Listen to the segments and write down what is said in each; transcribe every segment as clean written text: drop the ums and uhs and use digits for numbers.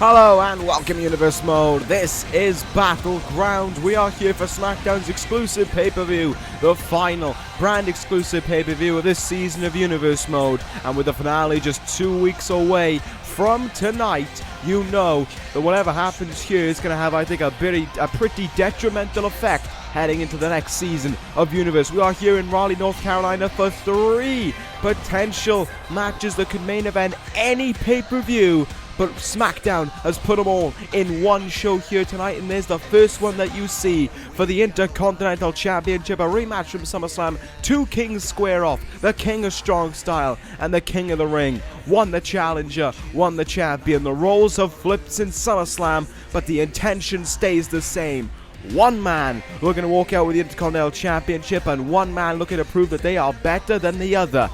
Hello and welcome Universe Mode. This is Battleground. We are here for SmackDown's exclusive pay-per-view, the final brand exclusive pay-per-view of this season of Universe Mode. And with the finale just 2 weeks away from tonight, you know that whatever happens here is going to have, I think, a pretty detrimental effect heading into the next season of Universe. We are here in Raleigh, North Carolina for 3 potential matches that could main event any pay-per-view. But SmackDown has put them all in one show here tonight, and there's the first one that you see for the Intercontinental Championship, a rematch from SummerSlam. Two kings square off, the King of Strong Style and the King of the Ring. One the challenger, one the champion. The roles have flipped since SummerSlam, but the intention stays the same. One man looking to walk out with the Intercontinental Championship, and one man looking to prove that they are better than the other.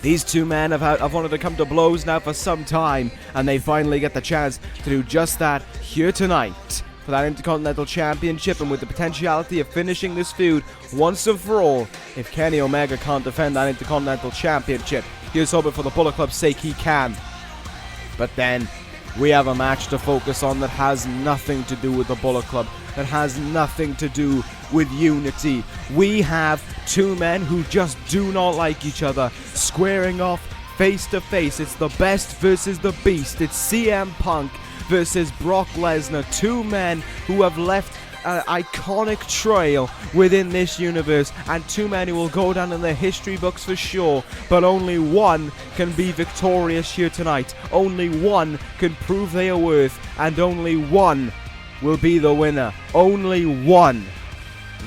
These two men have wanted to come to blows now for some time, and they finally get the chance to do just that here tonight for that Intercontinental Championship, and with the potentiality of finishing this feud once and for all if Kenny Omega can't defend that Intercontinental Championship. Here's hoping for the Bullet Club's sake he can. But then we have a match to focus on that has nothing to do with the Bullet Club, that has nothing to do with unity. We have two men who just do not like each other, squaring off face to face. It's the best versus the beast. It's CM Punk versus Brock Lesnar. Two men who have left an iconic trail within this universe, and two men who will go down in the history books for sure. But only one can be victorious here tonight. Only one can prove they are worth, and only one will be the winner. Only one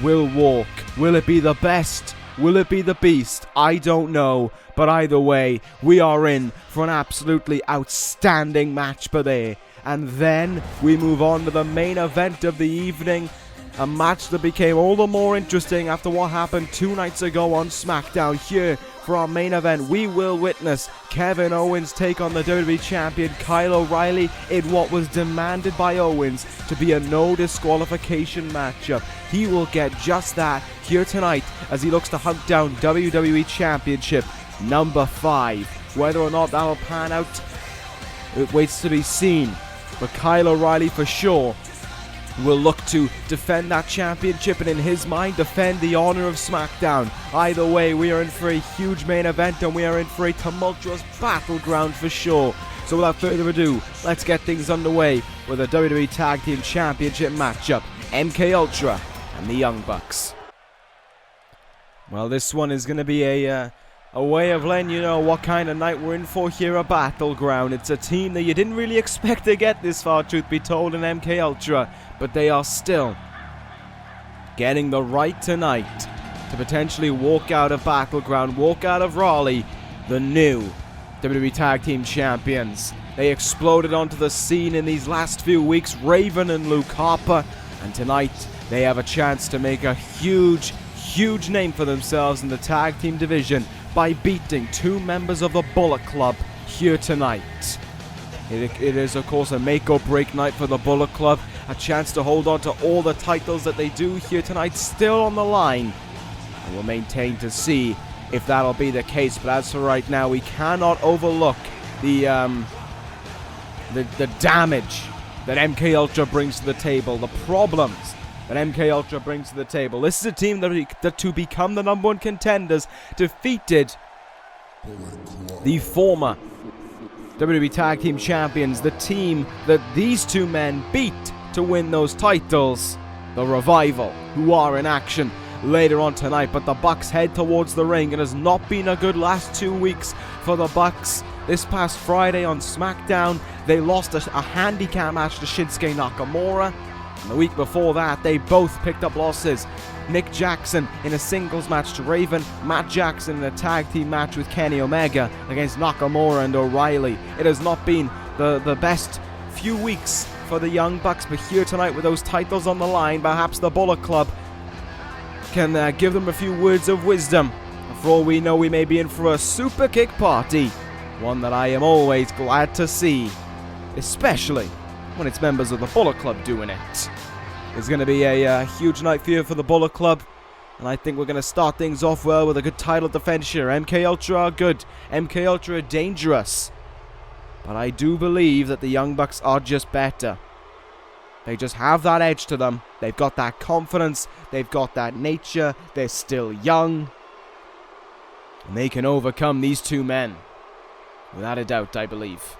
will walk. Will it be the best? Will it be the beast? I don't know. But either way, we are in for an absolutely outstanding match today. And then we move on to the main event of the evening. A match that became all the more interesting after what happened 2 nights ago on SmackDown. Here for our main event, we will witness Kevin Owens take on the WWE Champion Kyle O'Reilly in what was demanded by Owens to be a no disqualification matchup. He will get just that here tonight as he looks to hunt down WWE Championship number 5. Whether or not that'll pan out, it waits to be seen. But Kyle O'Reilly for sure will look to defend that championship, and in his mind defend the honor of SmackDown. Either way, we are in for a huge main event, and we are in for a tumultuous battleground for sure. So without further ado, let's get things underway with a WWE Tag Team Championship matchup, MKULTRA and the Young Bucks. Well, this one is going to be a way of letting you know what kind of night we're in for here at Battleground. It's a team that you didn't really expect to get this far, truth be told, in MKULTRA, but they are still getting the right tonight to potentially walk out of Battleground, walk out of Raleigh, the new WWE Tag Team Champions. They exploded onto the scene in these last few weeks, Raven and Luke Harper, and tonight they have a chance to make a huge name for themselves in the tag team division by beating 2 members of the Bullet Club here tonight. It is, of course, a make or break night for the Bullet Club, a chance to hold on to all the titles that they do here tonight still on the line, and we'll maintain to see if that'll be the case. But as for right now, we cannot overlook the damage that MKULTRA brings to the table, the problems that MKULTRA brings to the table. This is a team that to become the #1 contenders defeated the former WWE Tag Team Champions, the team that these 2 men beat to win those titles, the Revival, who are in action later on tonight. But the Bucks head towards the ring. It has not been a good last 2 weeks for the Bucks. This past Friday on SmackDown, they lost a handicap match to Shinsuke Nakamura. And the week before that, they both picked up losses. Nick Jackson in a singles match to Raven, Matt Jackson in a tag team match with Kenny Omega against Nakamura and O'Reilly. It has not been the best few weeks for the Young Bucks, but here tonight with those titles on the line, perhaps the Bullet Club can give them a few words of wisdom. And for all we know, we may be in for a super kick party, one that I am always glad to see, especially when it's members of the Bullet Club doing it. It's going to be a huge night here for the Bullet Club, and I think we're going to start things off well with a good title defense here. MKULTRA are good. MKULTRA are dangerous. But I do believe that the Young Bucks are just better. They just have that edge to them. They've got that confidence. They've got that nature. They're still young. And they can overcome these two men. Without a doubt, I believe.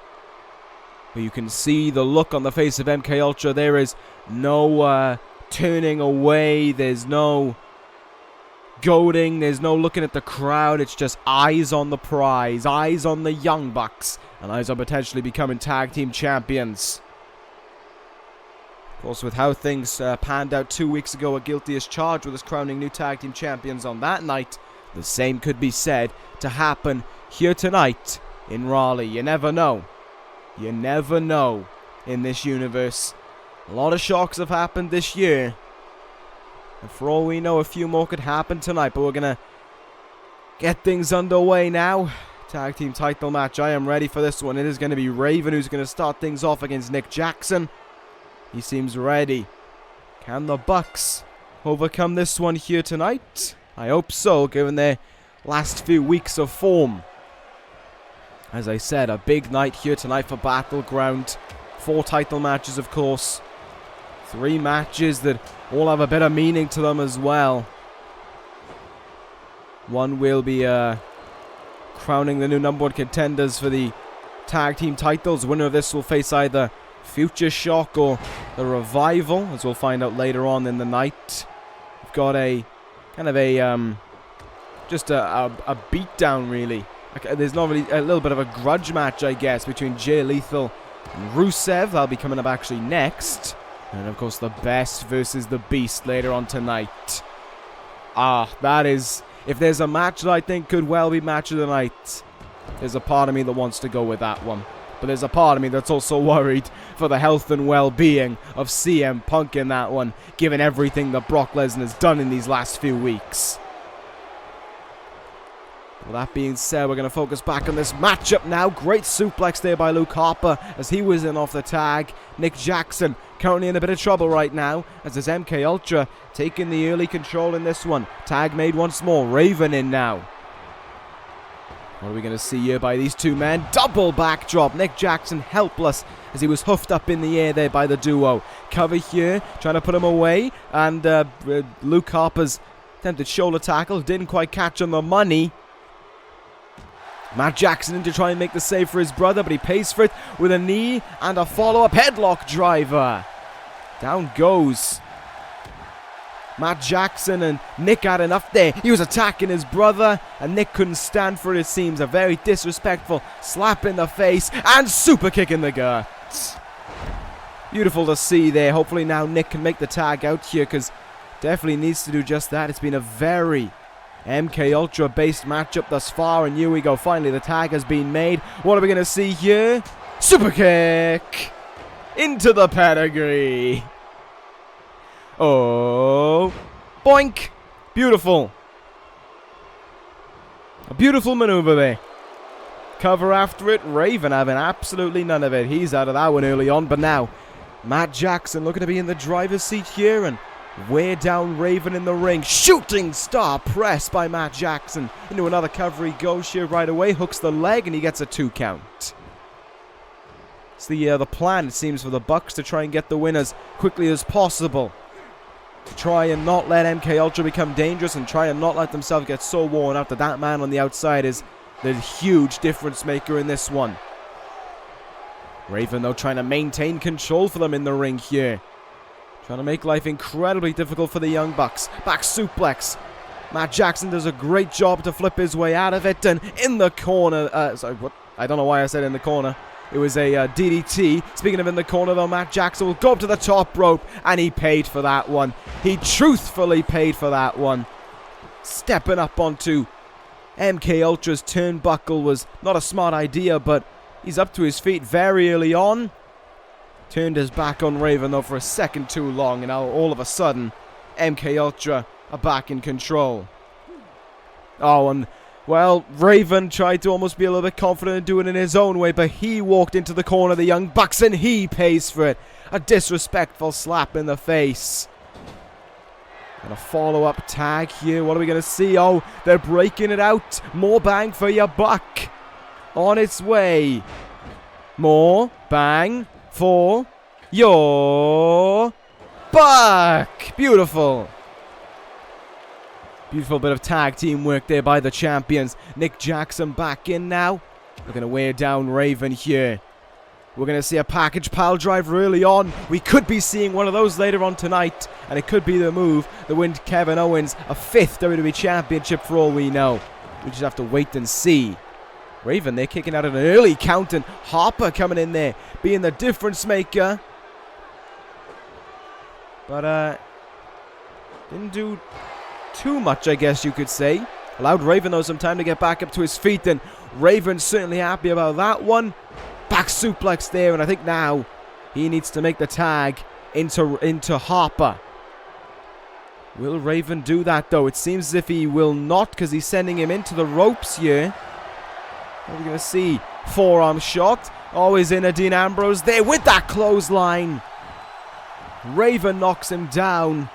But you can see the look on the face of MKUltra. There is no turning away. There's no goading. There's no looking at the crowd. It's just eyes on the prize. Eyes on the Young Bucks. And eyes on potentially becoming tag team champions. Of course, with how things panned out 2 weeks ago, Guilty is charged with us crowning new tag team champions on that night. The same could be said to happen here tonight in Raleigh. You never know. You never know in this universe. A lot of shocks have happened this year. And for all we know, a few more could happen tonight. But we're going to get things underway now. Tag team title match. I am ready for this one. It is going to be Raven who's going to start things off against Nick Jackson. He seems ready. Can the Bucks overcome this one here tonight? I hope so, given their last few weeks of form. As I said, a big night here tonight for Battleground. 4 title matches, of course. 3 matches that all have a bit of meaning to them as well. One will be crowning the new number 1 contenders for the tag team titles. Winner of this will face either Future Shock or the Revival, as we'll find out later on in the night. We've got a kind of a just a beatdown, really. There's not really a little bit of a grudge match, I guess, between Jay Lethal and Rusev. That'll be coming up actually next. And of course, the Best versus the Beast later on tonight. That is, if there's a match that I think could well be match of the night, there's a part of me that wants to go with that one. But there's a part of me that's also worried for the health and well-being of CM Punk in that one, given everything that Brock Lesnar has done in these last few weeks. Well, that being said, we're going to focus back on this matchup now. Great suplex there by Luke Harper as he was in off the tag. Nick Jackson currently in a bit of trouble right now as there's MKUltra taking the early control in this one. Tag made once more. Raven in now. What are we going to see here by these two men? Double backdrop. Nick Jackson helpless as he was hoofed up in the air there by the duo. Cover here, trying to put him away. And Luke Harper's attempted shoulder tackle didn't quite catch on the money. Matt Jackson in to try and make the save for his brother, but he pays for it with a knee and a follow-up headlock driver. Down goes Matt Jackson, and Nick had enough there. He was attacking his brother, and Nick couldn't stand for it, it seems. A very disrespectful slap in the face, and super kick in the gut. Beautiful to see there. Hopefully now Nick can make the tag out here, because definitely needs to do just that. It's been a very MKUltra based matchup thus far, and here we go. Finally, the tag has been made. What are we going to see here? Super kick into the pedigree. Oh, boink. Beautiful. A beautiful maneuver there. Cover after it. Raven having absolutely none of it. He's out of that one early on, but now Matt Jackson looking to be in the driver's seat here and wear down Raven in the ring. Shooting star press by Matt Jackson. Into another cover he goes here right away. Hooks the leg and he gets a 2 count. It's the plan, it seems, for the Bucks to try and get the win as quickly as possible. To try and not let MKUltra become dangerous and try and not let themselves get so worn out that that man on the outside is the huge difference maker in this one. Raven, though, trying to maintain control for them in the ring here. Trying to make life incredibly difficult for the Young Bucks. Back suplex. Matt Jackson does a great job to flip his way out of it. And in the corner. Sorry, what? I don't know why I said in the corner. It was a DDT. Speaking of in the corner, though, Matt Jackson will go up to the top rope. And he paid for that one. He truthfully paid for that one. Stepping up onto MKUltra's turnbuckle was not a smart idea, but he's up to his feet very early on. Turned his back on Raven, though, for a second too long, and now all of a sudden, MKUltra are back in control. Oh, and, well, Raven tried to almost be a little bit confident in doing it in his own way, but he walked into the corner of the Young Bucks, and he pays for it. A disrespectful slap in the face. And a follow-up tag here. What are we going to see? Oh, they're breaking it out. More bang for your buck. On its way. More. Bang. For your buck. Beautiful. Beautiful bit of tag team work there by the champions. Nick Jackson back in now. Looking to wear down Raven here. We're going to see a package pile driver early on. We could be seeing one of those later on tonight. And it could be the move that wins Kevin Owens a 5th WWE Championship for all we know. We just have to wait and see. Raven, they're kicking out an early count, and Harper coming in there, being the difference maker. But, didn't do too much, I guess you could say. Allowed Raven, though, some time to get back up to his feet, and Raven's certainly happy about that one. Back suplex there, and I think now he needs to make the tag into Harper. Will Raven do that, though? It seems as if he will not, because he's sending him into the ropes here. What are we going to see? Forearm shot. Always in a Dean Ambrose there with that clothesline. Raven knocks him down.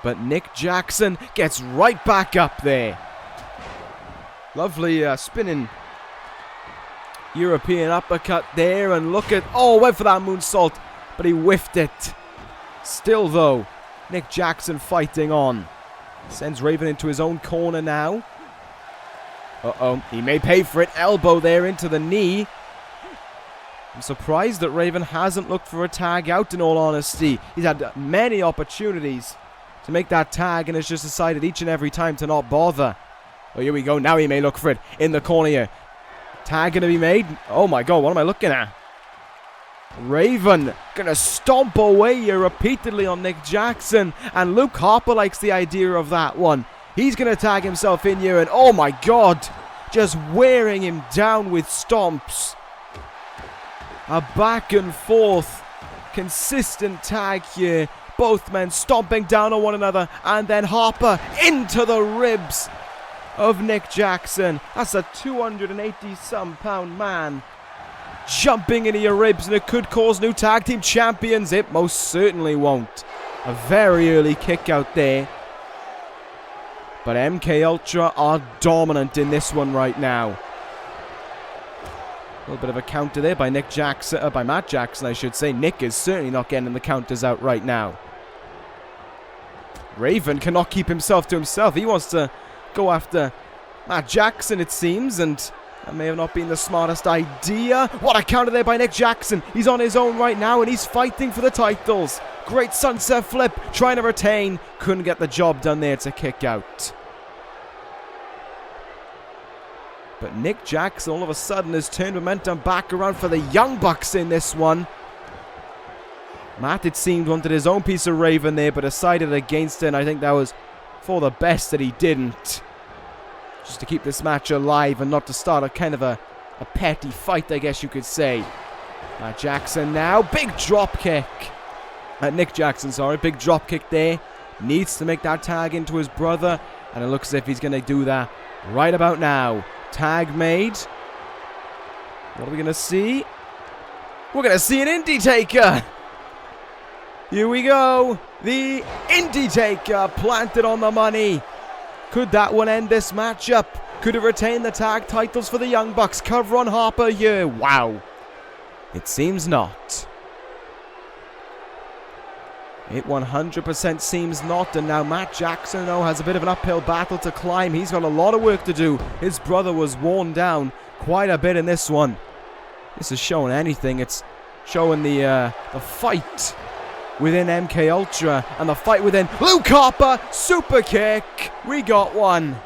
But Nick Jackson gets right back up there. Lovely spinning European uppercut there. And look at... Oh, went for that moonsault, but he whiffed it. Still, though, Nick Jackson fighting on. Sends Raven into his own corner now. Uh-oh, he may pay for it. Elbow there into the knee. I'm surprised that Raven hasn't looked for a tag out, in all honesty. He's had many opportunities to make that tag and has just decided each and every time to not bother. Oh, here we go. Now he may look for it in the corner here. Tag going to be made. Oh my god, what am I looking at? Raven going to stomp away here repeatedly on Nick Jackson. And Luke Harper likes the idea of that one. He's going to tag himself in here, and oh my god, just wearing him down with stomps. A back and forth, consistent tag here. Both men stomping down on one another, and then Harper into the ribs of Nick Jackson. That's a 280-some pound man jumping into your ribs, and it could cause new tag team champions. It most certainly won't. A very early kick out there. But MKULTRA are dominant in this one right now. A little bit of a counter there by Matt Jackson, I should say. Nick is certainly not getting the counters out right now. Raven cannot keep himself to himself. He wants to go after Matt Jackson, it seems, and that may have not been the smartest idea. What a counter there by Nick Jackson. He's on his own right now, and he's fighting for the titles. Great sunset flip, trying to retain. Couldn't get the job done there to kick out. But Nick Jackson all of a sudden has turned momentum back around for the Young Bucks in this one. Matt, it seemed, wanted his own piece of Raven there, but decided against it, and I think that was for the best that he didn't. Just to keep this match alive and not to start a kind of a petty fight, I guess you could say. Matt Jackson now, big drop kick. Nick Jackson, sorry, big drop kick there. Needs to make that tag into his brother, and it looks as if he's going to do that right about now. Tag made. What are we going to see? We're going to see an Indie Taker. Here we go. The Indie Taker planted on the money. Could that one end this matchup? Could it retain the tag titles for the Young Bucks? Cover on Harper here. Wow. It seems not. It 100% seems not, and now Matt Jackson, though, has a bit of an uphill battle to climb. He's got a lot of work to do. His brother was worn down quite a bit in this one. This is showing anything. It's showing the fight within MKULTRA and the fight within Luke Harper. Super kick. We got one.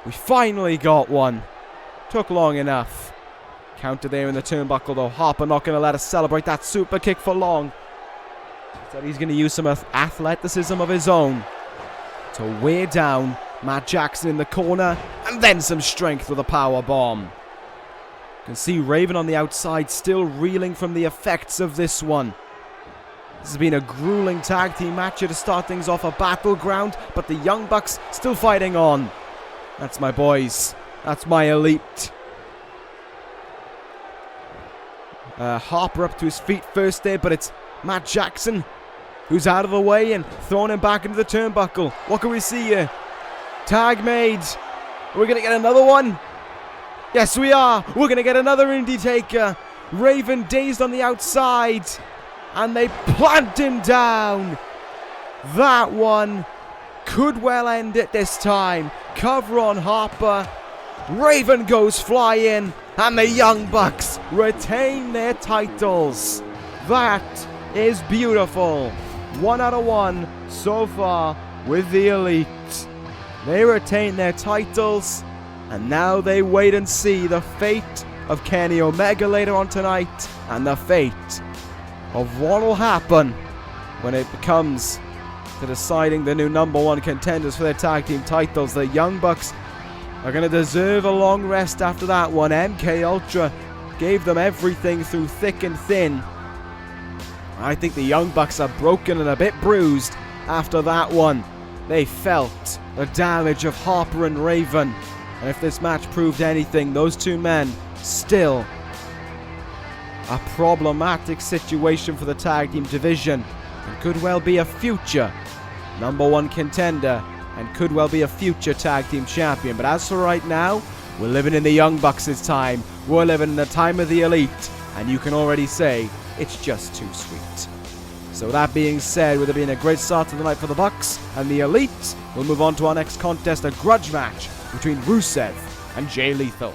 We finally got one. Took long enough. Counter there in the turnbuckle, though. Harper not going to let us celebrate that super kick for long. So he's going to use some athleticism of his own to wear down Matt Jackson in the corner, and then some strength with a power bomb. You can see Raven on the outside still reeling from the effects of this one. This has been a grueling tag team match here to start things off a Battleground, but the Young Bucks still fighting on. That's my boys. That's my elite. Harper up to his feet first there, but it's Matt Jackson who's out of the way and throwing him back into the turnbuckle. What can we see here? Tag made. Are we going to get another one? Yes, we are. We're going to get another indie taker. Raven dazed on the outside. And they plant him down. That one could well end it this time. Cover on Harper. Raven goes flying. And the Young Bucks retain their titles. That is beautiful. 1 out of 1 so far with the Elite. They retain their titles. And now they wait and see the fate of Kenny Omega later on tonight. And the fate of what will happen when it comes to deciding the new #1 contenders for their tag team titles. The Young Bucks are going to deserve a long rest after that one. MKULTRA gave them everything through thick and thin. I think the Young Bucks are broken and a bit bruised after that one. They felt the damage of Harper and Raven. And if this match proved anything, those two men still a problematic situation for the tag team division. And could well be a future #1 contender. And could well be a future tag team champion. But as for right now, we're living in the Young Bucks' time. We're living in the time of the Elite. And you can already say it's just too sweet. So that being said, with it being a great start to the night for the Bucks and the Elite, we'll move on to our next contest, a grudge match between Rusev and Jay Lethal.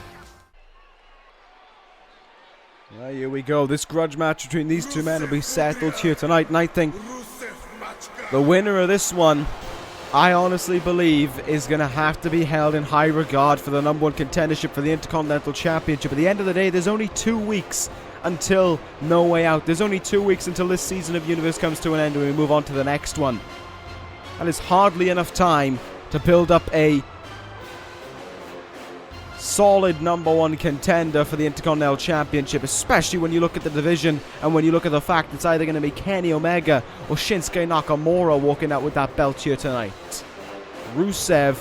Well, here we go. This grudge match between these two men will be settled here tonight. And I think the winner of this one, I honestly believe, is going to have to be held in high regard for the #1 contendership for the Intercontinental Championship. At the end of the day, there's only 2 weeks until No Way Out. There's only 2 weeks until this season of Universe comes to an end and we move on to the next one. And it's hardly enough time to build up a solid #1 contender for the Intercontinental Championship, especially when you look at the division and when you look at the fact it's either going to be Kenny Omega or Shinsuke Nakamura walking out with that belt here tonight. Rusev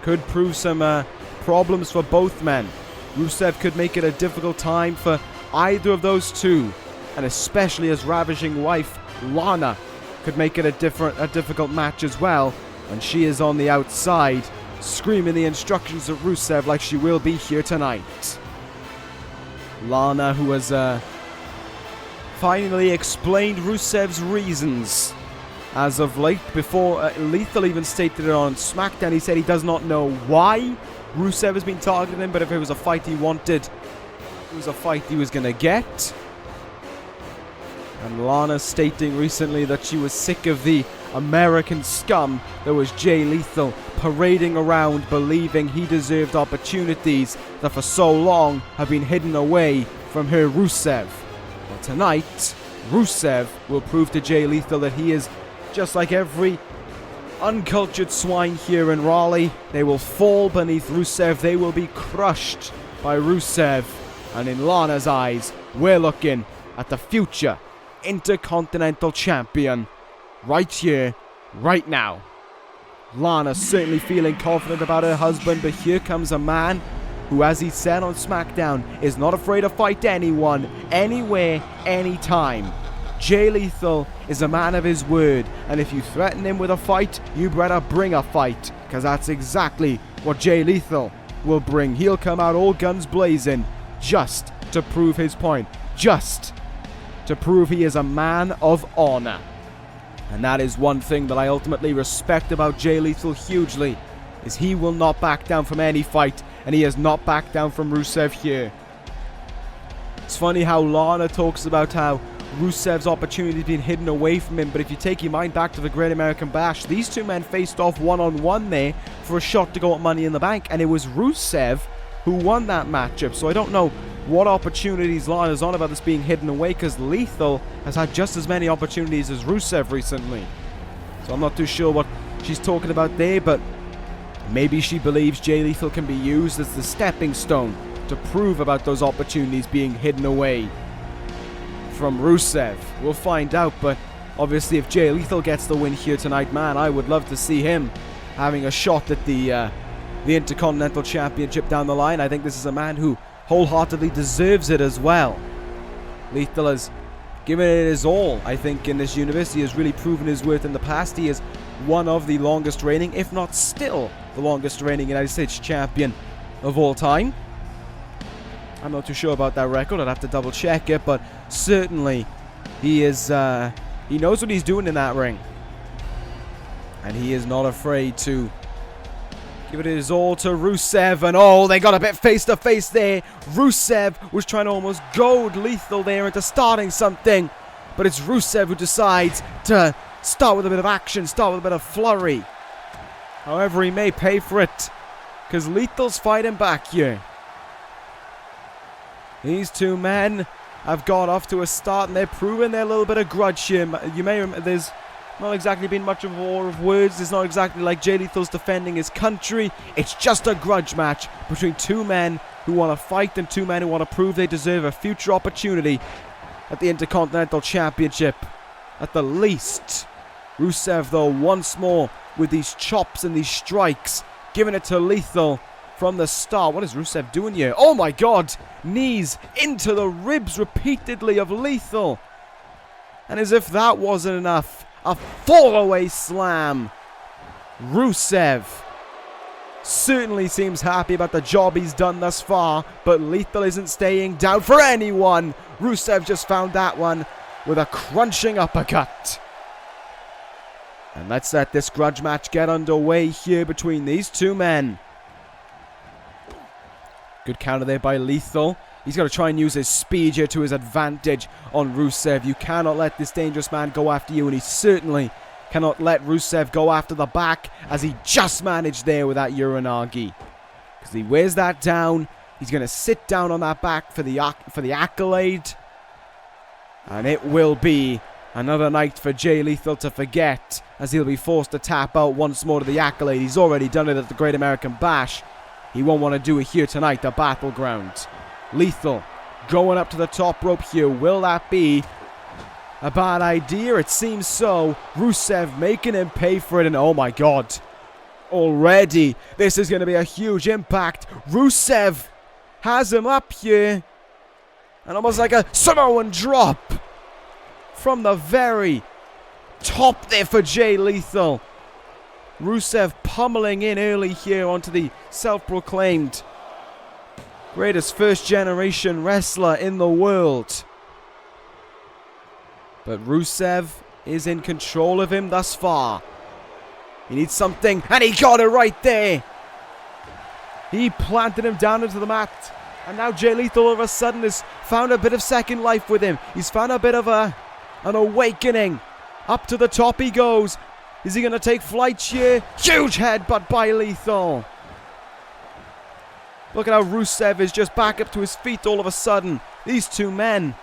could prove some problems for both men. Rusev could make it a difficult time for either of those two, and especially his ravishing wife Lana could make it a difficult match as well when she is on the outside screaming the instructions of Rusev like she will be here tonight. Lana, who has finally explained Rusev's reasons as of late. Before Lethal even stated it on SmackDown, he said he does not know why Rusev has been targeting him, but if it was a fight he wanted, it was a fight he was going to get. And Lana stating recently that she was sick of the American scum that was Jay Lethal parading around believing he deserved opportunities that for so long have been hidden away from her Rusev. Well, tonight, Rusev will prove to Jay Lethal that he is just like every uncultured swine here in Raleigh. They will fall beneath Rusev. They will be crushed by Rusev. And in Lana's eyes, we're looking at the future Intercontinental Champion right here, right now. Lana certainly feeling confident about her husband, but here comes a man who, as he said on SmackDown, is not afraid to fight anyone, anywhere, anytime. Jay Lethal is a man of his word, and if you threaten him with a fight, you better bring a fight, because that's exactly what Jay Lethal will bring. He'll come out all guns blazing just to prove his point, just to prove he is a man of honor. And that is one thing that I ultimately respect about Jay Lethal hugely, is he will not back down from any fight, and he has not backed down from Rusev here. It's funny how Lana talks about how Rusev's opportunity is being hidden away from him, but if you take your mind back to the Great American Bash, these two men faced off one-on-one there for a shot to go at Money in the Bank, and it was Rusev who won that matchup. So I don't know what opportunities Lana's on about this being hidden away, because Lethal has had just as many opportunities as Rusev recently. So I'm not too sure what she's talking about there, but maybe she believes Jay Lethal can be used as the stepping stone to prove about those opportunities being hidden away from Rusev. We'll find out, but obviously if Jay Lethal gets the win here tonight, man, I would love to see him having a shot at the Intercontinental Championship down the line. I think this is a man who wholeheartedly deserves it as well. Lethal has given it his all, I think, in this universe. He has really proven his worth in the past. He is one of the longest reigning, if not still the longest reigning United States champion of all time. I'm not too sure about that record. I'd have to double check it, but certainly he is. He knows what he's doing in that ring, and he is not afraid to give it his all to Rusev. And oh, they got a bit face to face there. Rusev was trying to almost goad Lethal there into starting something, but it's Rusev who decides to start with a bit of action, start with a bit of flurry. However, he may pay for it, because Lethal's fighting back here. These two men have got off to a start, and they're proving their little bit of grudge here. You may remember, there's not exactly been much of a war of words. It's not exactly like Jay Lethal's defending his country. It's just a grudge match between two men who want to fight and two men who want to prove they deserve a future opportunity at the Intercontinental Championship. At the least. Rusev, though, once more with these chops and these strikes, giving it to Lethal from the start. What is Rusev doing here? Oh my god! Knees into the ribs repeatedly of Lethal. And as if that wasn't enough, a fall-away slam. Rusev certainly seems happy about the job he's done thus far, but Lethal isn't staying down for anyone. Rusev just found that one with a crunching uppercut. And let's let this grudge match get underway here between these two men. Good counter there by Lethal. He's got to try and use his speed here to his advantage on Rusev. You cannot let this dangerous man go after you, and he certainly cannot let Rusev go after the back, as he just managed there with that Uranagi. Because he wears that down. He's going to sit down on that back for the accolade. And it will be another night for Jay Lethal to forget, as he'll be forced to tap out once more to the accolade. He's already done it at the Great American Bash. He won't want to do it here tonight, the Battleground. Lethal going up to the top rope here. Will that be a bad idea? It seems so. Rusev making him pay for it, and oh my god. Already, this is going to be a huge impact. Rusev has him up here. And almost like a Samoan drop from the very top there for Jay Lethal. Rusev pummeling in early here onto the self-proclaimed greatest first-generation wrestler in the world. But Rusev is in control of him thus far. He needs something, and he got it right there. He planted him down into the mat. And now Jay Lethal all of a sudden has found a bit of second life with him. He's found a bit of an awakening. Up to the top he goes. Is he going to take flight here? Huge headbutt by Lethal. Look at how Rusev is just back up to his feet all of a sudden. These two men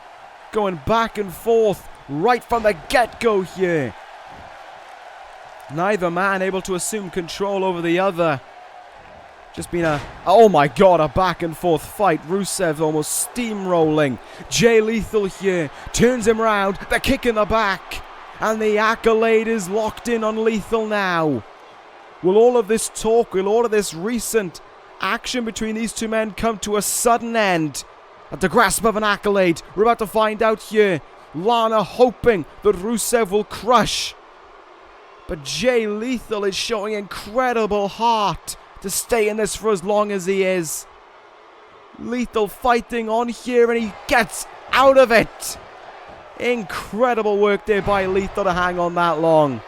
going back and forth right from the get-go here. Neither man able to assume control over the other. Just been oh my god, a back and forth fight. Rusev almost steamrolling. Jay Lethal here turns him round. The kick in the back. And the accolade is locked in on Lethal now. Will all of this talk, will all of this recent action between these two men come to a sudden end at the grasp of an accolade? We're about to find out here. Lana hoping that Rusev will crush. But Jay Lethal is showing incredible heart to stay in this for as long as he is. Lethal fighting on here, and he gets out of it. Incredible work there by Lethal to hang on that long.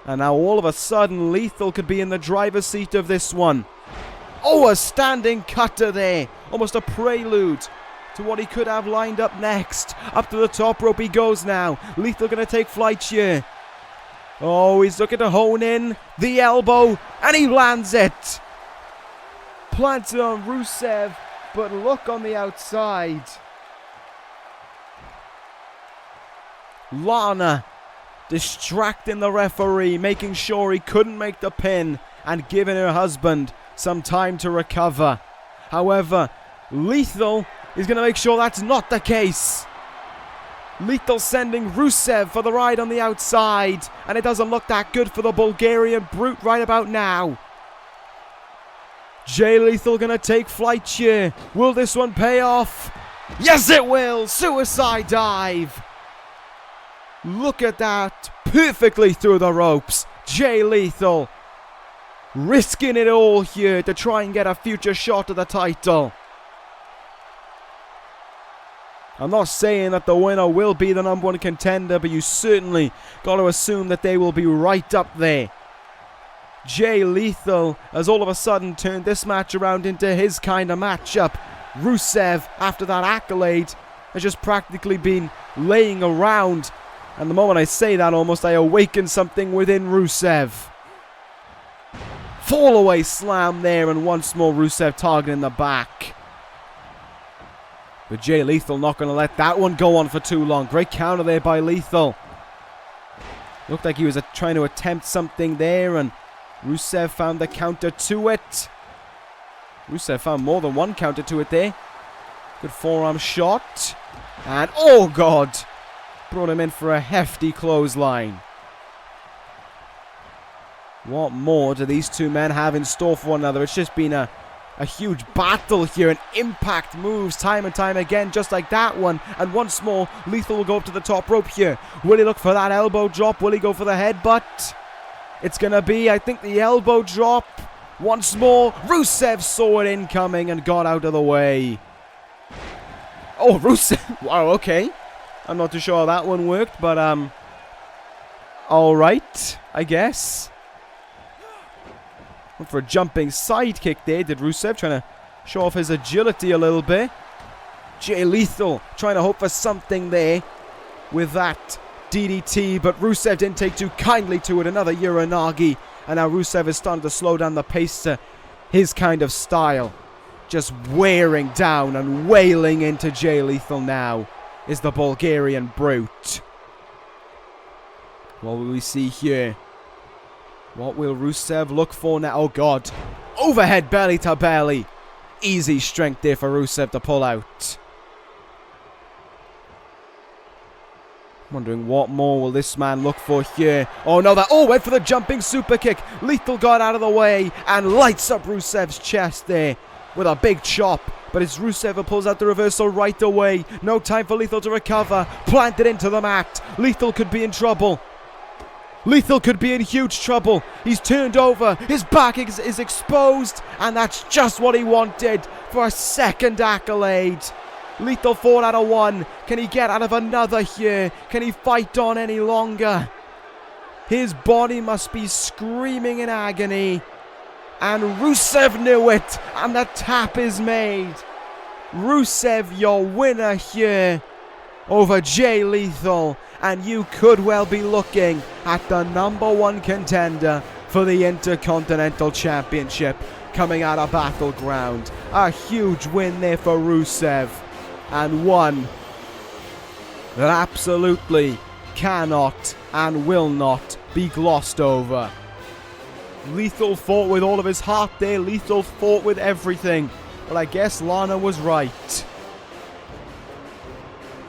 And now all of a sudden Lethal could be in the driver's seat of this one. Oh, a standing cutter there. Almost a prelude to what he could have lined up next. Up to the top rope he goes now. Lethal going to take flight here. Oh, he's looking to hone in the elbow, and he lands it. Plants it on Rusev, but look on the outside. Lana distracting the referee, making sure he couldn't make the pin, and giving her husband some time to recover. However, Lethal is going to make sure that's not the case. Lethal sending Rusev for the ride on the outside, and it doesn't look that good for the Bulgarian brute right about now. Jay Lethal gonna take flight here. Will this one pay off? Yes, it will. Suicide dive. Look at that. Perfectly through the ropes. Jay Lethal risking it all here to try and get a future shot at the title. I'm not saying that the winner will be the number one contender, but you certainly got to assume that they will be right up there. Jay Lethal has all of a sudden turned this match around into his kind of matchup. Rusev, after that accolade, has just practically been laying around. And the moment I say that, almost I awaken something within Rusev. Fall away slam there, and once more Rusev targeting the back. But Jay Lethal not going to let that one go on for too long. Great counter there by Lethal. Looked like he was trying to attempt something there, and Rusev found the counter to it. Rusev found more than one counter to it there. Good forearm shot. And, oh God! Brought him in for a hefty clothesline. What more do these two men have in store for one another? It's just been a huge battle here, and impact moves time and time again, just like that one. And once more, Lethal will go up to the top rope here. Will he look for that elbow drop? Will he go for the headbutt? It's going to be, I think, the elbow drop. Once more, Rusev saw it incoming and got out of the way. Oh, Rusev. Wow, okay. I'm not too sure how that one worked, but, alright, I guess. Went for a jumping side kick there, did Rusev, trying to show off his agility a little bit. Jay Lethal trying to hope for something there with that DDT, but Rusev didn't take too kindly to it. Another Uranagi, and now Rusev is starting to slow down the pace to his kind of style. Just wearing down and wailing into Jay Lethal now is the Bulgarian Brute. What will we see here? What will Rusev look for now? Oh God. Overhead belly to belly. Easy strength there for Rusev to pull out. Wondering what more will this man look for here. Oh no, went for the jumping super kick. Lethal got out of the way and lights up Rusev's chest there with a big chop. But it's Rusev who pulls out the reversal right away. No time for Lethal to recover. Planted into the mat. Lethal could be in trouble. Lethal could be in huge trouble. He's turned over. His back is exposed. And that's just what he wanted for a second accolade. Lethal 4 out of 1. Can he get out of another here? Can he fight on any longer? His body must be screaming in agony. And Rusev knew it. And the tap is made. Rusev, your winner here over Jay Lethal. And you could well be looking at the number one contender for the Intercontinental Championship coming out of Battleground. A huge win there for Rusev. And one that absolutely cannot and will not be glossed over. Lethal fought with all of his heart there. Lethal fought with everything. But I guess Lana was right.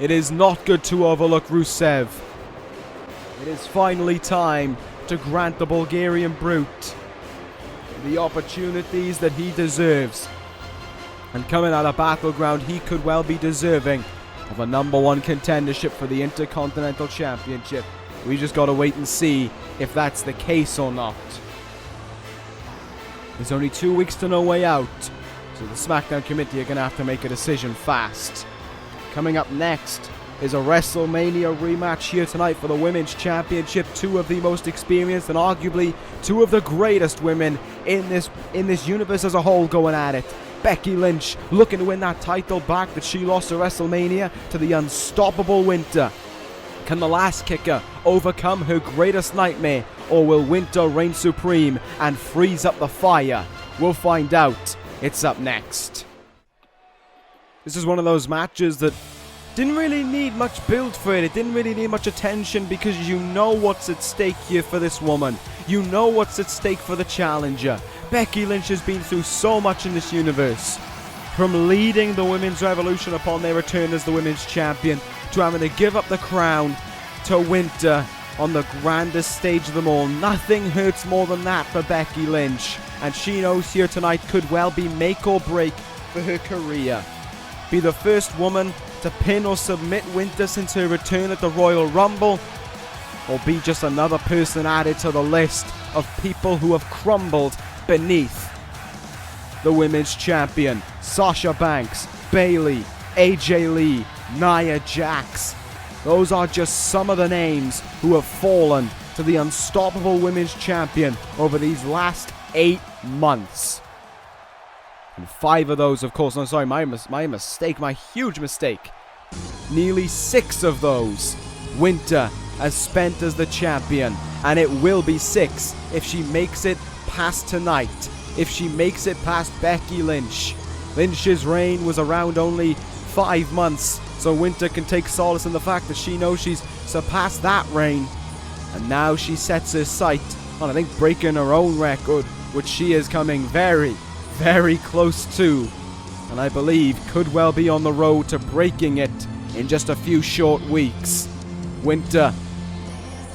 It is not good to overlook Rusev. It is finally time to grant the Bulgarian Brute the opportunities that he deserves. And coming out of Battleground, he could well be deserving of a number one contendership for the Intercontinental Championship. We just got to wait and see if that's the case or not. There's only 2 weeks to No Way Out, so the SmackDown committee are going to have to make a decision fast. Coming up next is a WrestleMania rematch here tonight for the Women's Championship. Two of the most experienced and arguably two of the greatest women in this universe as a whole going at it. Becky Lynch looking to win that title back that she lost at WrestleMania to the unstoppable Winter. Can the last kicker overcome her greatest nightmare, or will Winter reign supreme and freeze up the fire? We'll find out. It's up next. This is one of those matches that didn't really need much build for it. It didn't really need much attention because you know what's at stake here for this woman. You know what's at stake for the challenger. Becky Lynch has been through so much in this universe. From leading the Women's Revolution upon their return as the Women's Champion, to having to give up the crown to Winter on the grandest stage of them all. Nothing hurts more than that for Becky Lynch. And she knows here tonight could well be make or break for her career. Be the first woman to pin or submit Winter since her return at the Royal Rumble, or be just another person added to the list of people who have crumbled beneath the women's champion, Sasha Banks, Bayley, AJ Lee, Nia Jax. Those are just some of the names who have fallen to the unstoppable women's champion over these last 8 months. And 5 of those, of course, no, sorry, my mistake, my huge mistake. Nearly 6 of those Winter has spent as the champion, and it will be 6 if she makes it past tonight, if she makes it past Becky Lynch. Lynch's reign was around only 5 months, so Winter can take solace in the fact that she knows she's surpassed that reign, and now she sets her sight on, I think, breaking her own record, which she is coming very, very close to, and I believe could well be on the road to breaking it in just a few short weeks. Winter,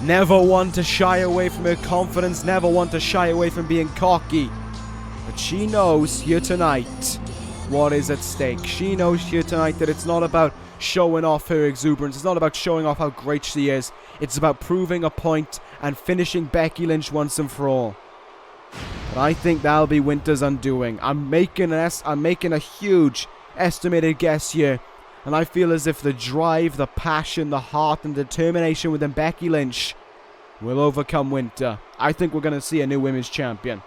never one to shy away from her confidence, never one to shy away from being cocky, but she knows here tonight what is at stake. She knows here tonight that it's not about showing off her exuberance, it's not about showing off how great she is, it's about proving a point and finishing Becky Lynch once and for all. But I think that'll be Winter's undoing. I'm making a huge estimated guess here, and I feel as if the drive, the passion, the heart and determination within Becky Lynch will overcome Winter. I think we're going to see a new women's champion.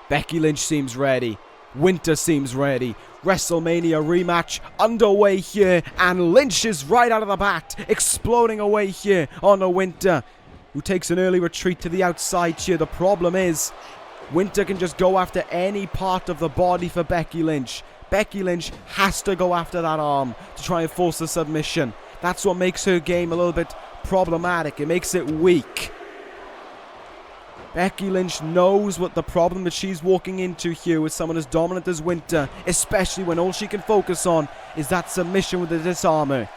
Becky Lynch seems ready. Winter seems ready. WrestleMania rematch underway here, and Lynch is right out of the bat, exploding away here on a Winter, who takes an early retreat to the outside here. The problem is, Winter can just go after any part of the body for Becky Lynch. Becky Lynch has to go after that arm to try and force a submission. That's what makes her game a little bit problematic. It makes it weak. Becky Lynch knows what the problem that she's walking into here with someone as dominant as Winter, especially when all she can focus on is that submission with the disarmer.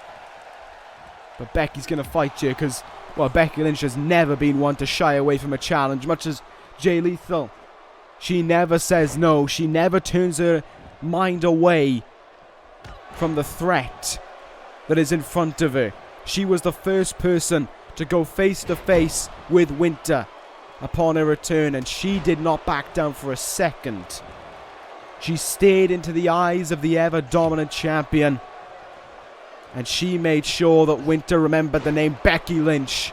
But Becky's going to fight here because, well, Becky Lynch has never been one to shy away from a challenge, much as Jay Lethal. She never says no. She never turns her mind away from the threat that is in front of her. She was the first person to go face to face with Winter upon her return, and she did not back down for a second. She stared into the eyes of the ever-dominant champion, and she made sure that Winter remembered the name Becky Lynch.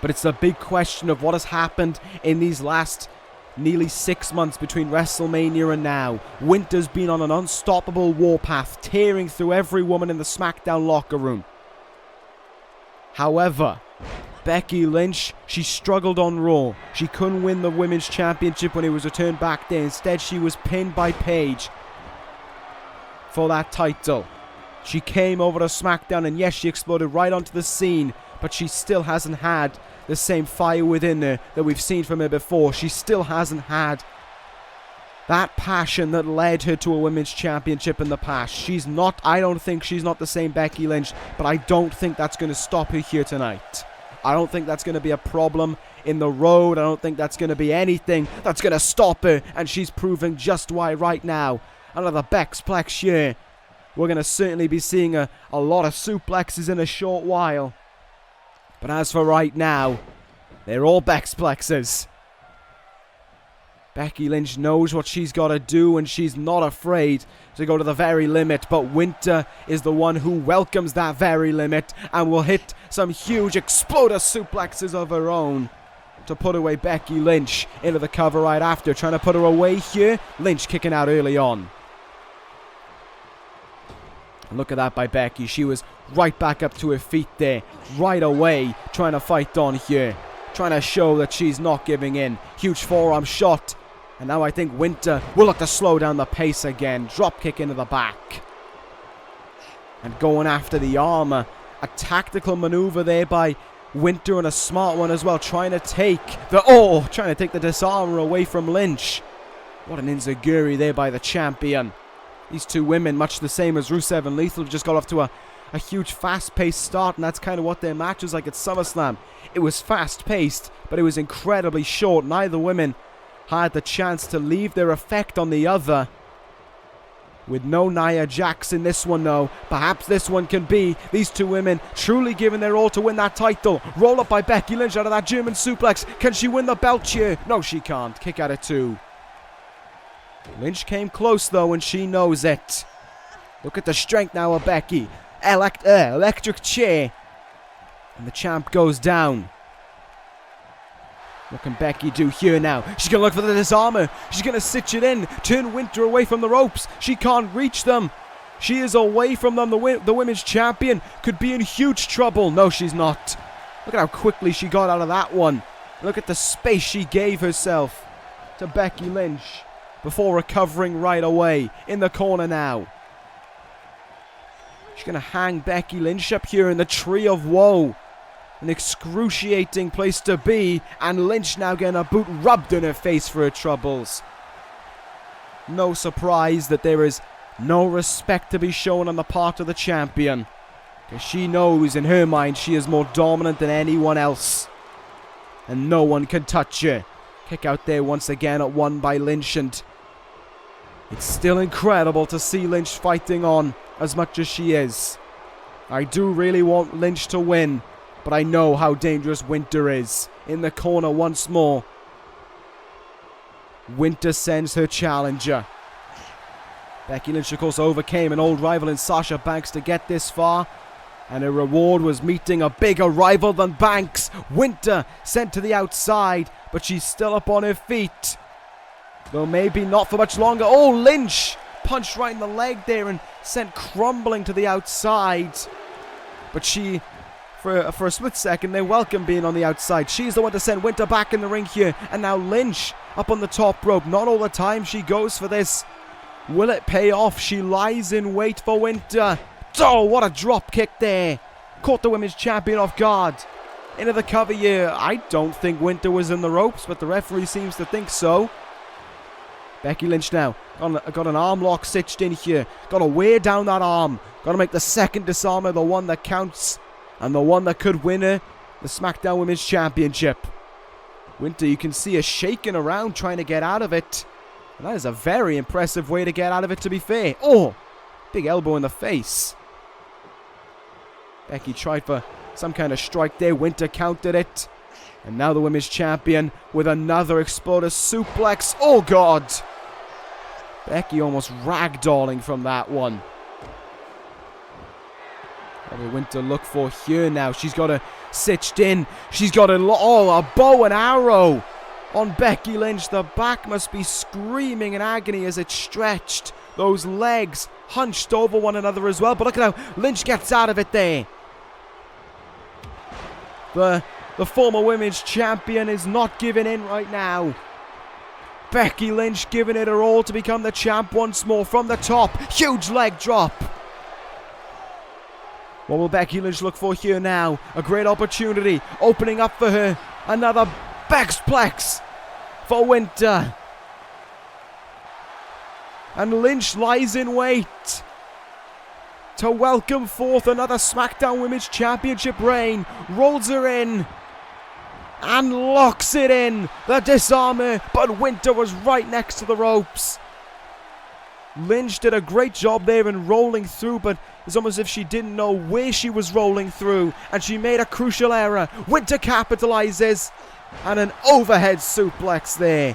But it's the big question of what has happened in these last nearly 6 months between WrestleMania and now. Winter's been on an unstoppable warpath, tearing through every woman in the SmackDown locker room. However, Becky Lynch, she struggled on Raw. She couldn't win the Women's Championship when it was returned back there. Instead, she was pinned by Paige for that title. She came over to SmackDown, and yes, she exploded right onto the scene, but she still hasn't had the same fire within her that we've seen from her before. She still hasn't had that passion that led her to a Women's Championship in the past. I don't think she's not the same Becky Lynch, but I don't think that's going to stop her here tonight. I don't think that's going to be a problem in the road. I don't think that's going to be anything that's going to stop her, and she's proving just why right now. Another Bexplex here. We're going to certainly be seeing a lot of suplexes in a short while. But as for right now, they're all Bexplexes. Becky Lynch knows what she's got to do, and she's not afraid to go to the very limit. But Winter is the one who welcomes that very limit and will hit some huge exploder suplexes of her own to put away Becky Lynch into the cover right after. Trying to put her away here. Lynch kicking out early on. And look at that by Becky. She was right back up to her feet there, right away, trying to fight on here. Trying to show that she's not giving in. Huge forearm shot. And now I think Winter will look to slow down the pace again. Drop kick into the back. And going after the armor. A tactical maneuver there by Winter, and a smart one as well. Trying to take the disarmer away from Lynch. What an enziguri there by the champion. These two women, much the same as Rusev and Lethal, just got off to a huge fast-paced start, and that's kind of what their match was like at SummerSlam. It was fast-paced, but it was incredibly short. Neither women had the chance to leave their effect on the other. With no Nia Jax in this one though. Perhaps this one can be these two women truly giving their all to win that title. Roll up by Becky Lynch out of that German suplex. Can she win the belt here? No, she can't. Kick out at 2. Lynch came close though, and she knows it. Look at the strength now of Becky. Electric chair. And the champ goes down. What can Becky do here now? She's going to look for the disarmer. She's going to stitch it in. Turn Winter away from the ropes. She can't reach them. She is away from them. The women's champion could be in huge trouble. No, she's not. Look at how quickly she got out of that one. Look at the space she gave herself to Becky Lynch before recovering right away. In the corner now. She's going to hang Becky Lynch up here in the Tree of Woe. An excruciating place to be, and Lynch now getting a boot rubbed in her face for her troubles. No surprise that there is no respect to be shown on the part of the champion, because she knows in her mind she is more dominant than anyone else, and no one can touch her. Kick out there once again at 1 by Lynch, and it's still incredible to see Lynch fighting on as much as she is. I do really want Lynch to win, but I know how dangerous Winter is. In the corner once more. Winter sends her challenger. Becky Lynch, of course, overcame an old rival in Sasha Banks to get this far. And her reward was meeting a bigger rival than Banks. Winter sent to the outside, but she's still up on her feet. Though maybe not for much longer. Oh, Lynch punched right in the leg there and sent crumbling to the outside. But she... For a split second, they welcome being on the outside. She's the one to send Winter back in the ring here. And now Lynch up on the top rope. Not all the time she goes for this. Will it pay off? She lies in wait for Winter. Oh, what a drop kick there. Caught the women's champion off guard. Into the cover here. I don't think Winter was in the ropes, but the referee seems to think so. Becky Lynch now. Got an arm lock stitched in here. Got to wear down that arm. Got to make the second disarmer the one that counts. And the one that could win her the SmackDown Women's Championship. Winter, you can see her shaking around trying to get out of it. And that is a very impressive way to get out of it, to be fair. Oh, big elbow in the face. Becky tried for some kind of strike there. Winter countered it. And now the Women's Champion with another exploder suplex. Oh, God. Becky almost ragdolling from that one. What will Winter look for here now? She's got her stitched in. She's got a bow and arrow on Becky Lynch. The back must be screaming in agony as it's stretched. Those legs hunched over one another as well. But look at how Lynch gets out of it there. The former women's champion is not giving in right now. Becky Lynch giving it her all to become the champ once more from the top. Huge leg drop. What will Becky Lynch look for here now? A great opportunity opening up for her. Another backsplex for Winter. And Lynch lies in wait to welcome forth another SmackDown Women's Championship reign. Rolls her in and locks it in. The disarmer, but Winter was right next to the ropes. Lynch did a great job there in rolling through, but it's almost as if she didn't know where she was rolling through, and she made a crucial error. Winter capitalizes, and an overhead suplex there.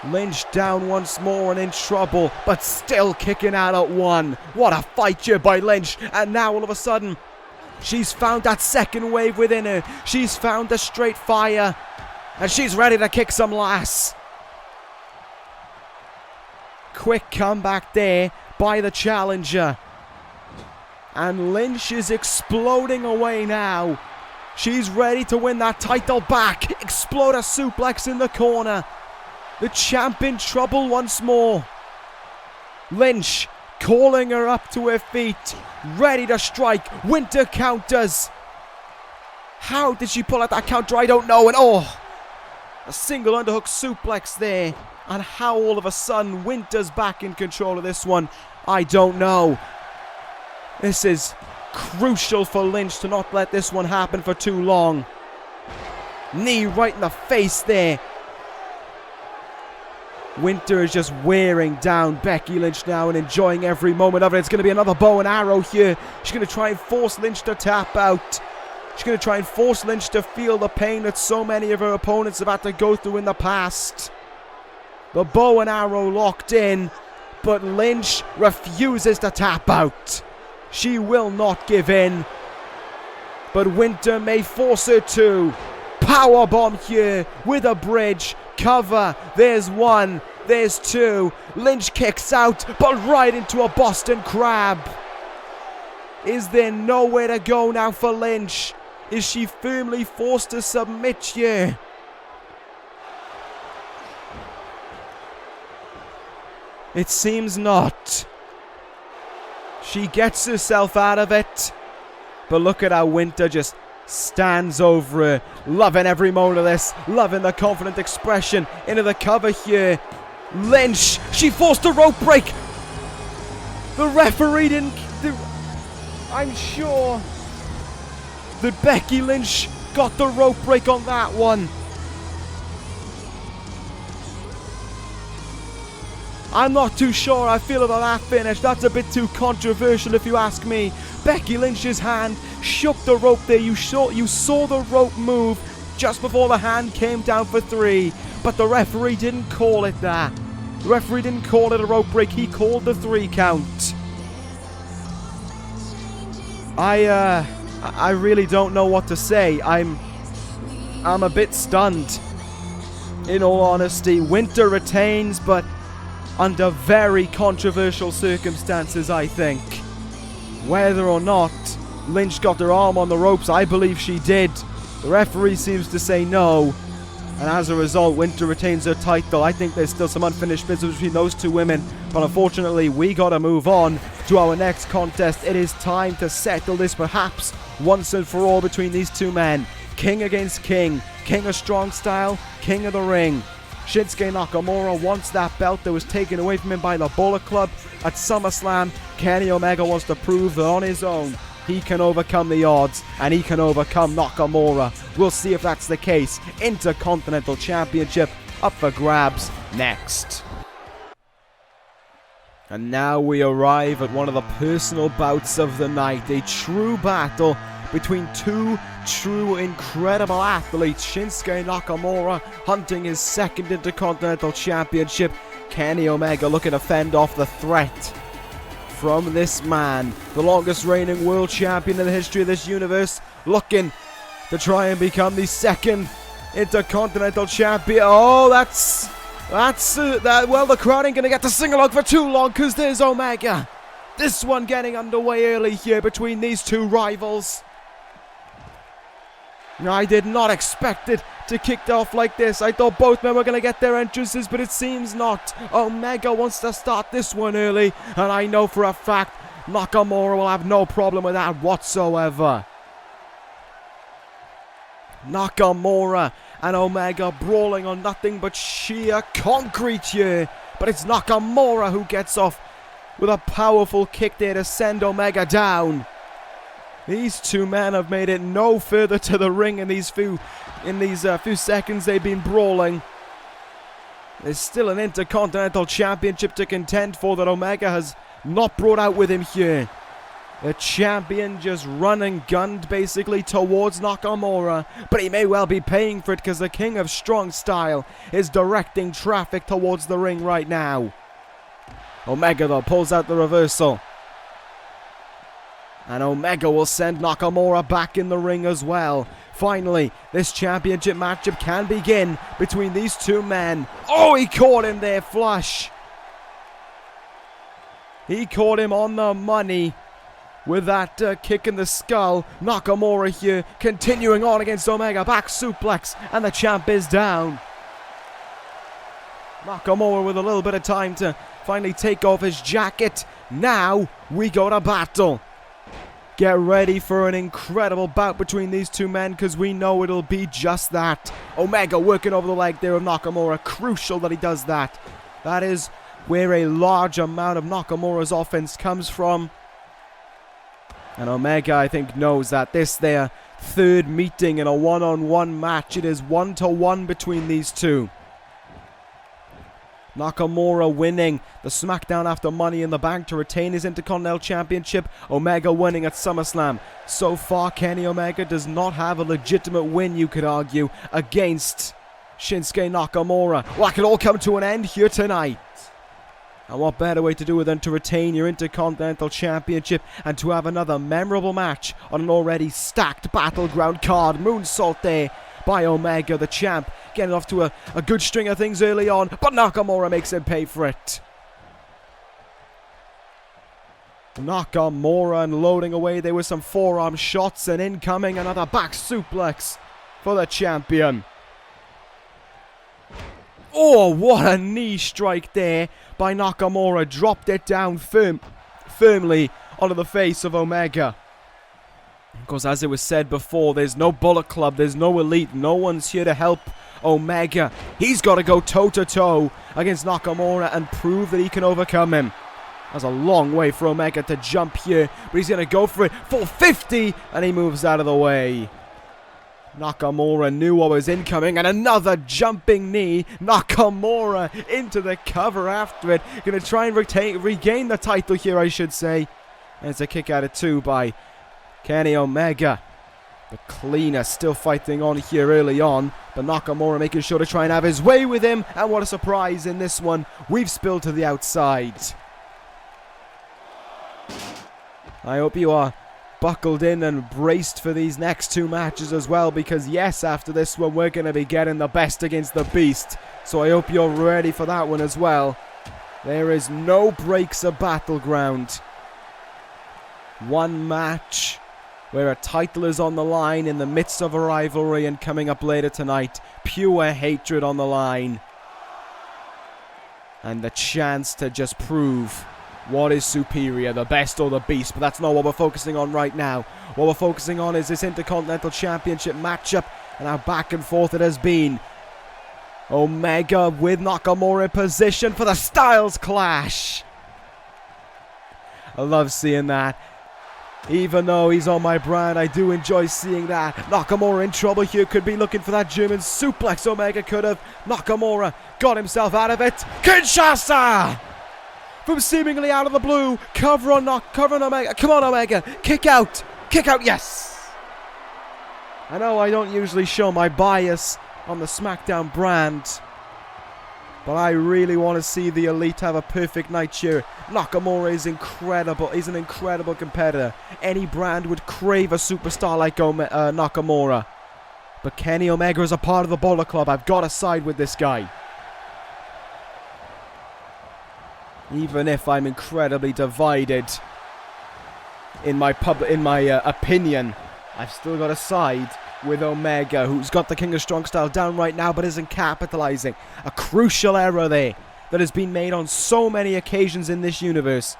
Lynch down once more and in trouble, but still kicking out at 1. What a fight here by Lynch, and now all of a sudden, she's found that second wave within her. She's found the straight fire, and she's ready to kick some ass. Quick comeback there by the challenger. And Lynch is exploding away now. She's ready to win that title back. Exploder suplex in the corner. The champ in trouble once more. Lynch calling her up to her feet. Ready to strike. Winter counters. How did she pull out that counter? I don't know. And a single underhook suplex there. And how all of a sudden Winter's back in control of this one, I don't know. This is crucial for Lynch to not let this one happen for too long. Knee right in the face there. Winter is just wearing down Becky Lynch now and enjoying every moment of it. It's going to be another bow and arrow here. She's going to try and force Lynch to tap out. She's going to try and force Lynch to feel the pain that so many of her opponents have had to go through in the past. The bow and arrow locked in, but Lynch refuses to tap out. She will not give in, but Winter may force her to. Powerbomb here with a bridge. Cover. There's one. There's two. Lynch kicks out, but right into a Boston Crab. Is there nowhere to go now for Lynch? Is she firmly forced to submit here? It seems not. She gets herself out of it. But look at how Winter just stands over her. Loving every moment of this. Loving the confident expression. Into the cover here. Lynch. She forced a rope break. The referee didn't... I'm sure that Becky Lynch got the rope break on that one. I'm not too sure I feel about that finish. That's a bit too controversial if you ask me. Becky Lynch's hand shook the rope there. You saw the rope move just before the hand came down for 3. But the referee didn't call it that. The referee didn't call it a rope break. He called the 3 count. I really don't know what to say. I'm a bit stunned. In all honesty, Winter retains, but under very controversial circumstances, I think. Whether or not Lynch got her arm on the ropes, I believe she did. The referee seems to say no. And as a result, Winter retains her title. I think there's still some unfinished business between those two women. But unfortunately, we gotta move on to our next contest. It is time to settle this perhaps once and for all between these two men. King against King. King of strong style, King of the ring. Shinsuke Nakamura wants that belt that was taken away from him by the Bullet Club at SummerSlam. Kenny Omega wants to prove that on his own he can overcome the odds and he can overcome Nakamura. We'll see if that's the case. Intercontinental Championship up for grabs next. And now we arrive at one of the personal bouts of the night. A true battle between two true incredible athletes. Shinsuke Nakamura hunting his second Intercontinental Championship. Kenny Omega looking to fend off the threat from this man, the longest reigning world champion in the history of this universe, looking to try and become the second Intercontinental Champion. Oh, well, the crowd ain't gonna get to sing along for too long because there's Omega. This one getting underway early here between these two rivals. I did not expect it to kick off like this. I thought both men were going to get their entrances, but it seems not. Omega wants to start this one early, and I know for a fact Nakamura will have no problem with that whatsoever. Nakamura and Omega brawling on nothing but sheer concrete here, but it's Nakamura who gets off with a powerful kick there to send Omega down. These two men have made it no further to the ring in these few seconds they've been brawling. There's still an Intercontinental Championship to contend for that Omega has not brought out with him here. The champion just run and gunned basically towards Nakamura, but he may well be paying for it because the King of Strong Style is directing traffic towards the ring right now. Omega though pulls out the reversal. And Omega will send Nakamura back in the ring as well. Finally, this championship matchup can begin between these two men. Oh, he caught him there flush. He caught him on the money with that kick in the skull. Nakamura here continuing on against Omega. Back suplex and the champ is down. Nakamura with a little bit of time to finally take off his jacket. Now we go to battle. Get ready for an incredible bout between these two men because we know it'll be just that. Omega working over the leg there of Nakamura. Crucial that he does that. That is where a large amount of Nakamura's offense comes from. And Omega, I think, knows that. This their third meeting in a one-on-one match. It is 1-1 between these two. Nakamura winning the SmackDown after Money in the Bank to retain his Intercontinental Championship. Omega winning at SummerSlam. So far, Kenny Omega does not have a legitimate win, you could argue, against Shinsuke Nakamura. Well, that could all come to an end here tonight. And what better way to do it than to retain your Intercontinental Championship and to have another memorable match on an already stacked Battleground card. Moonsault there by Omega, the champ, getting off to a good string of things early on, but Nakamura makes him pay for it. Nakamura unloading away there with some forearm shots, and incoming another back suplex for the champion. Oh, what a knee strike there by Nakamura. Dropped it down firmly onto the face of Omega. Because as it was said before, there's no Bullet Club, there's no Elite, no one's here to help Omega. He's got to go toe-to-toe against Nakamura and prove that he can overcome him. That's a long way for Omega to jump here, but he's going to go for it. 450, and he moves out of the way. Nakamura knew what was incoming, and another jumping knee. Nakamura into the cover after it. Going to try and regain the title here, I should say. And it's a kick out of two by Kenny Omega. The cleaner still fighting on here early on, but Nakamura making sure to try and have his way with him. And what a surprise in this one. We've spilled to the outside. I hope you are buckled in and braced for these next two matches as well, because yes, after this one we're going to be getting the best against the beast, so I hope you're ready for that one as well. There is no breaks of Battleground. One match where a title is on the line in the midst of a rivalry, and coming up later tonight, pure hatred on the line, and the chance to just prove what is superior, the best or the beast. But that's not what we're focusing on right now. What we're focusing on is this Intercontinental Championship matchup, and how back and forth it has been. Omega with Nakamura in position for the Styles Clash. I love seeing that. Even though he's on my brand, I do enjoy seeing that. Nakamura in trouble here, could be looking for that German suplex. Omega could have. Nakamura got himself out of it. Kinshasa! From seemingly out of the blue, cover on Omega. Come on, Omega. Kick out, yes. I know I don't usually show my bias on the SmackDown brand, but I really want to see the Elite have a perfect night here. Nakamura is incredible. He's an incredible competitor. Any brand would crave a superstar like Nakamura. But Kenny Omega is a part of the Bullet Club. I've got to side with this guy. Even if I'm incredibly divided in my opinion, I've still got to side with Omega, who's got the King of Strong Style down right now, but isn't capitalizing. A crucial error there that has been made on so many occasions in this universe,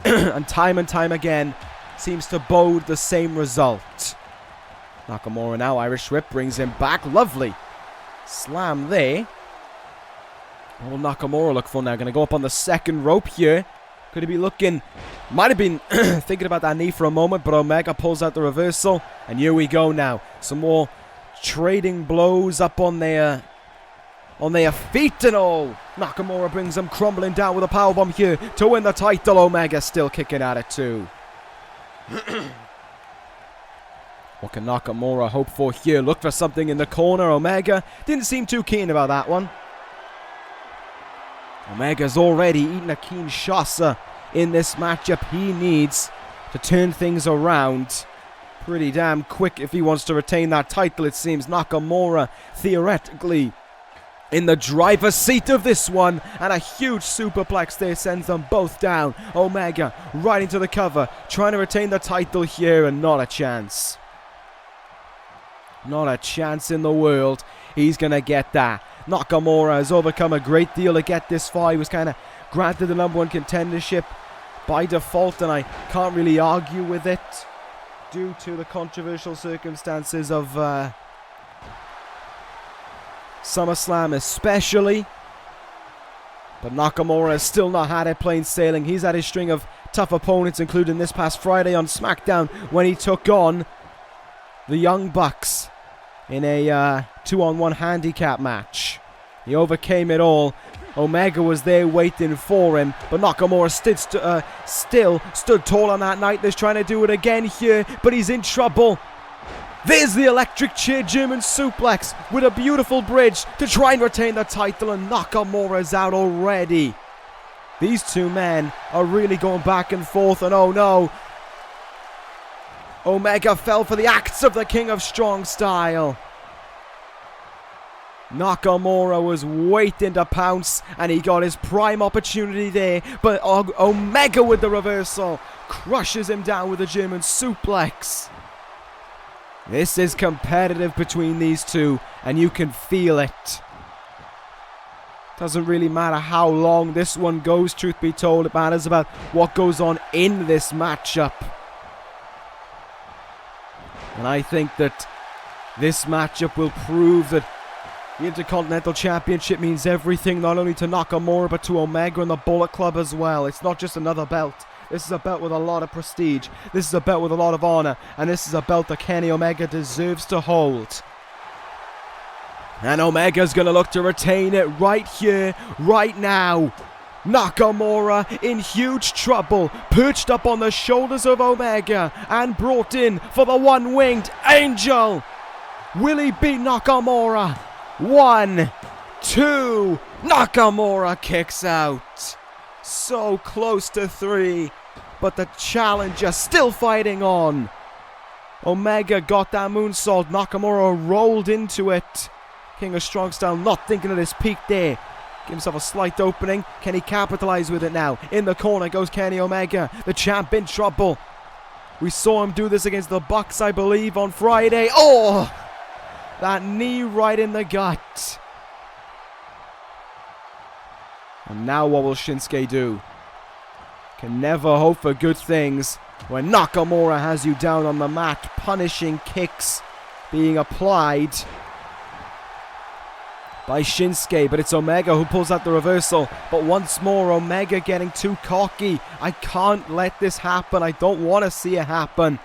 and time again seems to bode the same result. Nakamura now, Irish Whip brings him back. Lovely slam there. What will Nakamura look for now? Going to go up on the second rope here. Could he be looking? Might have been thinking about that knee for a moment, but Omega pulls out the reversal. And here we go now. Some more trading blows up on their feet and all. Nakamura brings them crumbling down with a powerbomb here to win the title. Omega still kicking at it too. What can Nakamura hope for here? Look for something in the corner. Omega didn't seem too keen about that one. Omega's already eaten a Kinshasa in this matchup. He needs to turn things around pretty damn quick if he wants to retain that title, it seems. Nakamura theoretically in the driver's seat of this one, and a huge superplex there sends them both down. Omega right into the cover, trying to retain the title here, and not a chance. Not a chance in the world he's going to get that. Nakamura has overcome a great deal to get this far. He was kind of granted the #1 contendership by default, and I can't really argue with it due to the controversial circumstances of SummerSlam especially. But Nakamura has still not had it plain sailing. He's had his string of tough opponents, including this past Friday on SmackDown when he took on the Young Bucks in a 2-on-1 handicap match. He overcame it all. Omega was there waiting for him, but Nakamura still stood tall on that night. He's trying to do it again here, but he's in trouble. There's the electric chair German suplex with a beautiful bridge to try and retain the title, and Nakamura's out already. These two men are really going back and forth, and oh no, Omega fell for the acts of the King of Strong Style. Nakamura was waiting to pounce, and he got his prime opportunity there, but Omega with the reversal crushes him down with a German suplex. This is competitive between these two, and you can feel it. Doesn't really matter how long this one goes, truth be told. It matters about what goes on in this matchup. And I think that this matchup will prove that the Intercontinental Championship means everything, not only to Nakamura, but to Omega and the Bullet Club as well. It's not just another belt. This is a belt with a lot of prestige. This is a belt with a lot of honor. And this is a belt that Kenny Omega deserves to hold. And Omega's going to look to retain it right here, right now. Nakamura in huge trouble, perched up on the shoulders of Omega and brought in for the one-winged angel. Will he beat Nakamura? 1, 2, Nakamura kicks out. So close to 3, but the challenger still fighting on. Omega got that moonsault, Nakamura rolled into it. King of Strong Style not thinking of his peak there. Give himself a slight opening. Can he capitalize with it now? In the corner goes Kenny Omega, the champ in trouble. We saw him do this against the Bucks, I believe, on Friday. Oh! That knee right in the gut. And now what will Shinsuke do? Can never hope for good things when Nakamura has you down on the mat. Punishing kicks being applied by Shinsuke, but it's Omega who pulls out the reversal. But once more, Omega getting too cocky. I can't let this happen. I don't want to see it happen.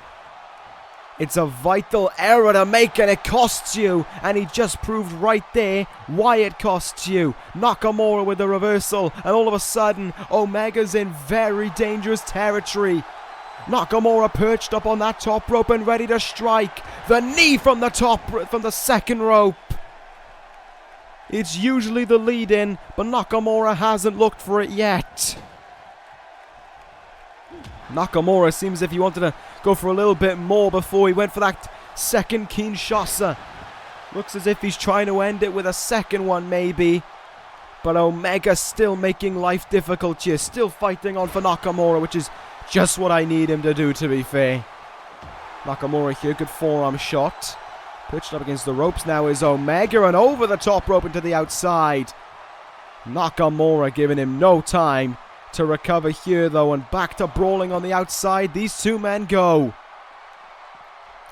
It's a vital error to make, and it costs you. And he just proved right there why it costs you. Nakamura with the reversal, and all of a sudden, Omega's in very dangerous territory. Nakamura perched up on that top rope and ready to strike. The knee from the second rope. It's usually the lead-in, but Nakamura hasn't looked for it yet. Nakamura seems as if he wanted to go for a little bit more before he went for that second Kinshasa. Looks as if he's trying to end it with a second one maybe. But Omega still making life difficult here. Still fighting on for Nakamura, which is just what I need him to do, to be fair. Nakamura here, good forearm shot. Pitched up against the ropes now is Omega, and over the top rope into the outside. Nakamura giving him no time to recover here though, and back to brawling on the outside. These two men go.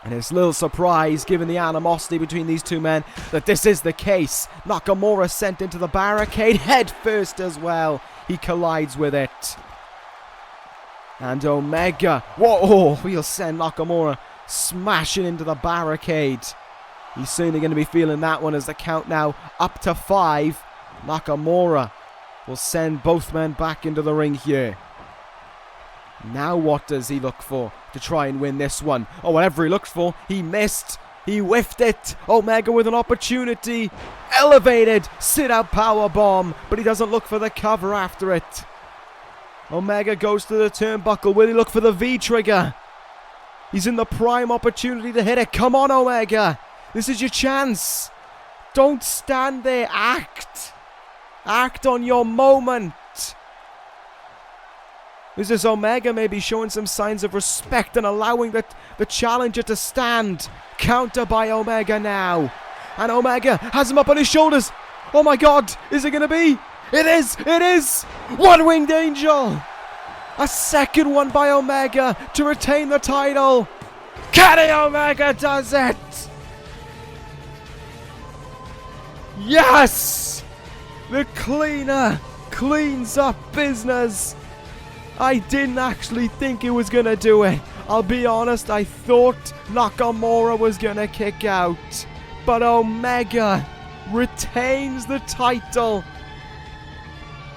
And it's a little surprise, given the animosity between these two men, that this is the case. Nakamura sent into the barricade head first as well. He collides with it. And Omega, whoa, he'll send Nakamura smashing into the barricade. He's certainly going to be feeling that one as the count now up to 5. Nakamura will send both men back into the ring here. Now what does he look for to try and win this one? Oh, whatever he looked for, he missed. He whiffed it. Omega with an opportunity. Elevated. Sit-out powerbomb. But he doesn't look for the cover after it. Omega goes to the turnbuckle. Will he look for the V-trigger? He's in the prime opportunity to hit it. Come on, Omega. This is your chance. Don't stand there. Act. Act on your moment. This is Omega maybe showing some signs of respect and allowing the challenger to stand. Counter by Omega now. And Omega has him up on his shoulders. Oh my God. Is it going to be? It is. It is. One-winged angel. A second one by Omega to retain the title. Kenny Omega does it. Yes. The cleaner cleans up business. I didn't actually think he was going to do it. I'll be honest, I thought Nakamura was going to kick out. But Omega retains the title.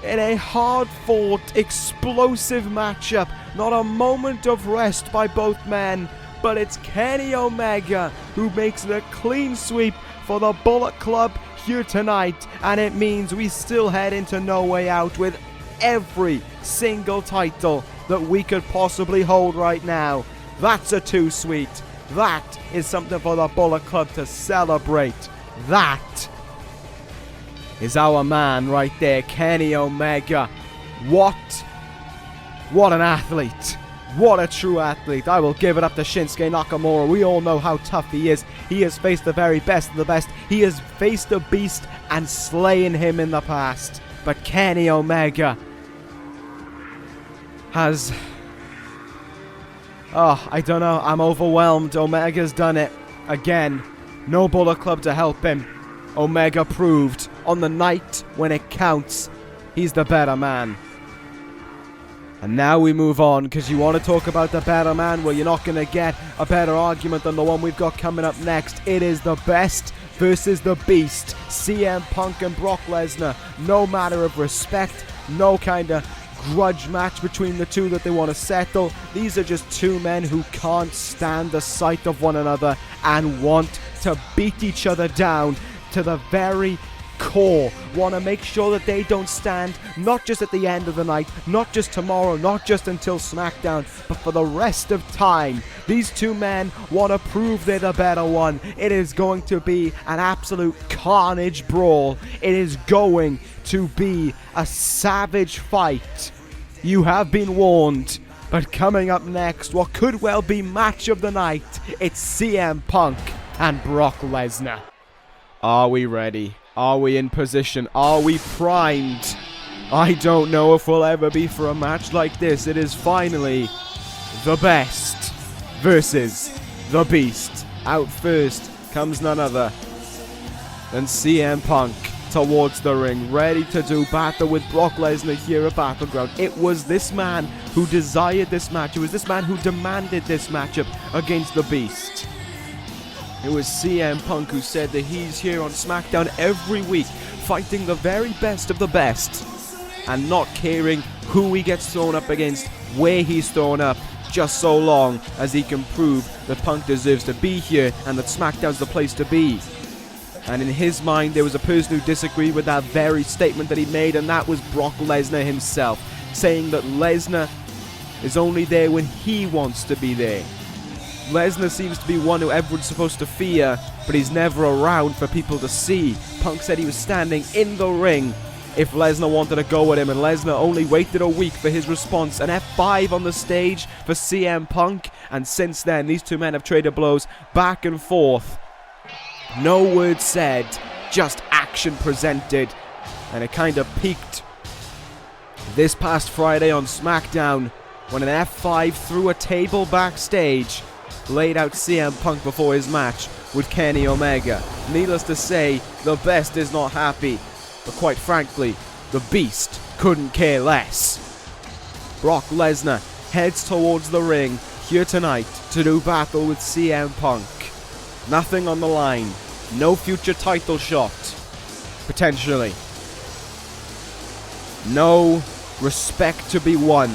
in a hard-fought, explosive matchup. Not a moment of rest by both men, but it's Kenny Omega who makes it a clean sweep for the Bullet Club here tonight, and it means we still head into No Way Out with every single title that we could possibly hold right now. That's a too sweet. That is something for the Bullet Club to celebrate. That is our man right there, Kenny Omega. What an athlete. What a true athlete. I will give it up to Shinsuke Nakamura. We all know how tough he is. He has faced the very best of the best. He has faced the Beast and slain him in the past. But Kenny Omega has... oh, I don't know. I'm overwhelmed. Omega's done it again. No Bullet Club to help him. Omega proved on the night when it counts, he's the better man. And now we move on, because you want to talk about the better man, well, you're not going to get a better argument than the one we've got coming up next. It is the Best versus the Beast, CM Punk and Brock Lesnar. No matter of respect, no kind of grudge match between the two that they want to settle. These are just two men who can't stand the sight of one another and want to beat each other down to the very core. Want to make sure that they don't stand, not just at the end of the night, not just tomorrow, not just until SmackDown, but for the rest of time. These two men want to prove they're the better one. It is going to be an absolute carnage brawl. It is going to be a savage fight. You have been warned. But coming up next, what could well be match of the night, it's CM Punk and Brock Lesnar. Are we ready? Are we in position? Are we primed? I don't know if we'll ever be for a match like this. It is finally the Best versus the Beast. Out first comes none other than CM Punk towards the ring, ready to do battle with Brock Lesnar here at Battleground. It was this man who desired this match. It was this man who demanded this matchup against the Beast. It was CM Punk who said that he's here on SmackDown every week, fighting the very best of the best, and not caring who he gets thrown up against, where he's thrown up, just so long as he can prove that Punk deserves to be here and that SmackDown's the place to be. And in his mind, there was a person who disagreed with that very statement that he made, and that was Brock Lesnar himself, saying that Lesnar is only there when he wants to be there. Lesnar seems to be one who everyone's supposed to fear, but he's never around for people to see. Punk said he was standing in the ring if Lesnar wanted to go at him, and Lesnar only waited a week for his response. An F5 on the stage for CM Punk, and since then, these two men have traded blows back and forth. No words said, just action presented, and it kind of peaked this past Friday on SmackDown when an F5 threw a table backstage laid out CM Punk before his match with Kenny Omega. Needless to say, the Best is not happy, but quite frankly, the Beast couldn't care less. Brock Lesnar heads towards the ring here tonight to do battle with CM Punk. Nothing on the line, no future title shot, potentially. No respect to be won.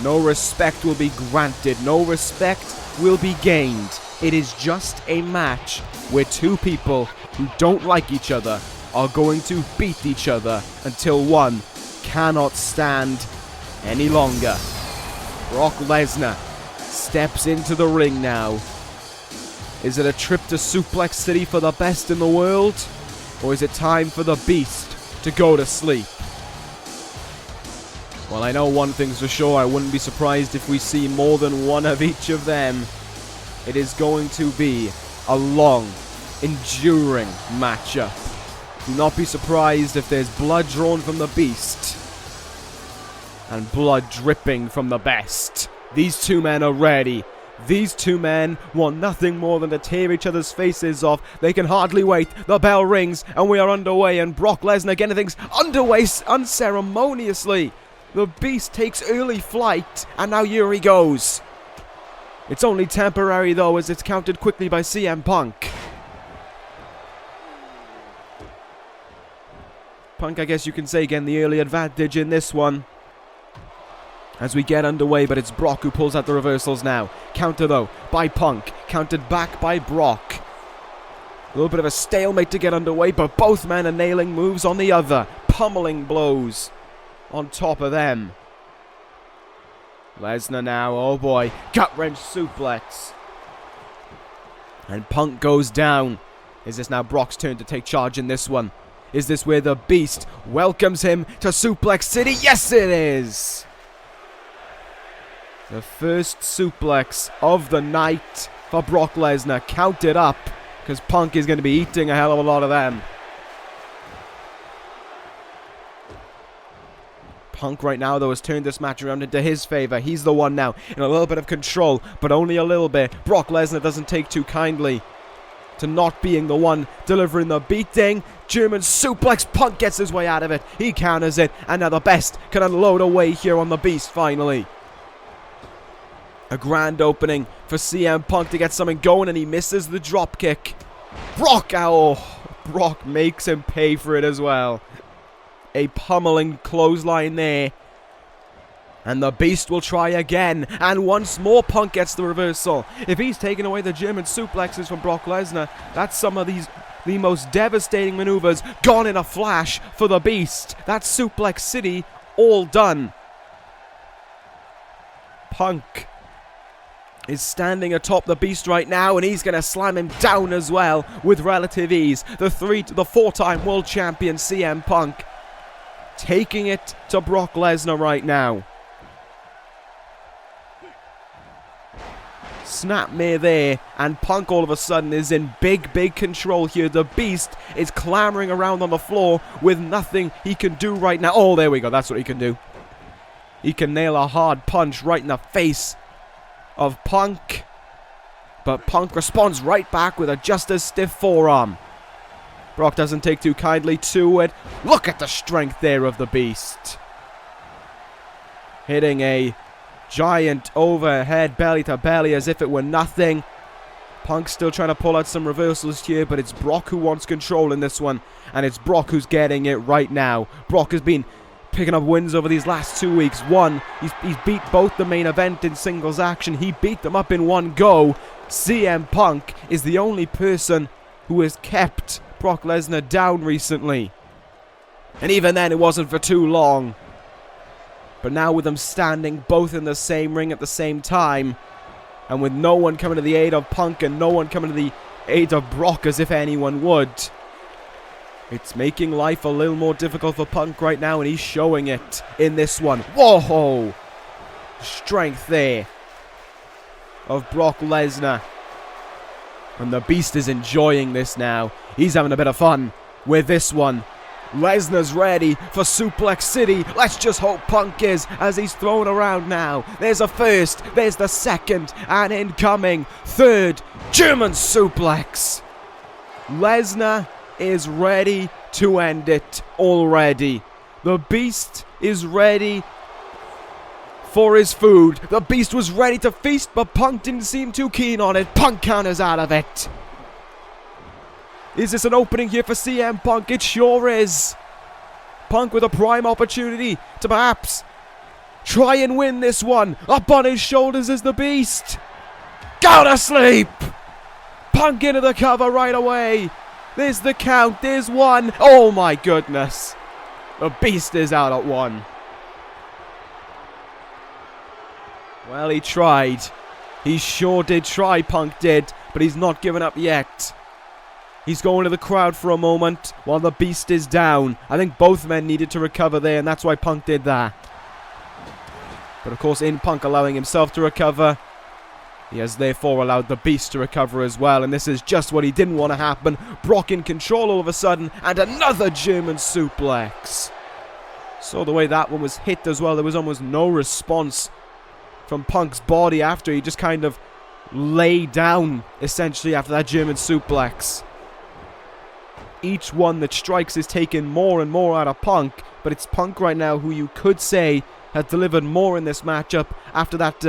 No respect will be granted. No respect will be gained. It is just a match where two people who don't like each other are going to beat each other until one cannot stand any longer. Brock Lesnar steps into the ring now. Is it a trip to Suplex City for the best in the world? Or is it time for the Beast to go to sleep? Well, I know one thing's for sure, I wouldn't be surprised if we see more than one of each of them. It is going to be a long, enduring matchup. Do not be surprised if there's blood drawn from the Beast and blood dripping from the Best. These two men are ready. These two men want nothing more than to tear each other's faces off. They can hardly wait. The bell rings and we are underway, and Brock Lesnar getting things underway unceremoniously. The Beast takes early flight, and now here he goes. It's only temporary though, as it's countered quickly by CM Punk. Punk, I guess you can say, getting the early advantage in this one as we get underway, but it's Brock who pulls out the reversals now. Counter, though, by Punk. Countered back by Brock. A little bit of a stalemate to get underway, but both men are nailing moves on the other. Pummeling blows on top of them. Lesnar now, oh boy. Gut-wrench suplex. And Punk goes down. Is this now Brock's turn to take charge in this one? Is this where the Beast welcomes him to Suplex City? Yes, it is! The first suplex of the night for Brock Lesnar. Counted up, because Punk is going to be eating a hell of a lot of them. Punk right now, though, has turned this match around into his favor. He's the one now in a little bit of control, but only a little bit. Brock Lesnar doesn't take too kindly to not being the one delivering the beating. German suplex. Punk gets his way out of it. He counters it, and now the Best can unload away here on the Beast finally. A grand opening for CM Punk to get something going, and he misses the drop kick. Brock makes him pay for it as well. A pummeling clothesline there. And the Beast will try again. And once more Punk gets the reversal. If he's taking away the German suplexes from Brock Lesnar, that's some of the most devastating maneuvers gone in a flash for the Beast. That's Suplex City all done. Punk is standing atop the Beast right now, and he's going to slam him down as well with relative ease. The four-time world champion CM Punk taking it to Brock Lesnar right now. Snapmare there, and Punk all of a sudden is in big control here. The Beast is clambering around on the floor with nothing he can do right now. Oh, there we go. That's what he can do. He can nail a hard punch right in the face of Punk, but Punk responds right back with a just as stiff forearm. Brock doesn't take too kindly to it. Look at the strength there of the Beast. Hitting a giant overhead belly to belly as if it were nothing. Punk's still trying to pull out some reversals here, but it's Brock who wants control in this one, and it's Brock who's getting it right now. Brock has been picking up wins over these last 2 weeks. One, he's beat both the main event in singles action. He beat them up in one go. CM Punk is the only person who has kept Brock Lesnar down recently. And even then, it wasn't for too long. But now with them standing both in the same ring at the same time, and with no one coming to the aid of Punk and no one coming to the aid of Brock as if anyone would, it's making life a little more difficult for Punk right now, and he's showing it in this one. Whoa! Strength there of Brock Lesnar. And the Beast is enjoying this now. He's having a bit of fun with this one. Lesnar's ready for Suplex City. Let's just hope Punk is, as he's thrown around now. There's a first, there's the second, and incoming third German suplex. Lesnar is ready to end it already. The Beast is ready for his food. The Beast was ready to feast, but Punk didn't seem too keen on it. Punk counters out of it. Is this an opening here for CM Punk? It sure is. Punk with a prime opportunity to perhaps try and win this one. Up on his shoulders is the Beast. Go to sleep. Punk into the cover right away. There's the count. There's one. Oh my goodness. The Beast is out at one. Well, he tried. He sure did try, Punk did. But he's not given up yet. He's going to the crowd for a moment while the Beast is down. I think both men needed to recover there, and that's why Punk did that. But of course, in Punk allowing himself to recover, he has therefore allowed the Beast to recover as well. And this is just what he didn't want to happen. Brock in control all of a sudden, and another German suplex. So the way that one was hit as well, there was almost no response from Punk's body after. He just kind of lay down, essentially, after that German suplex. Each one that strikes is taken more and more out of Punk, but it's Punk right now who you could say has delivered more in this matchup after that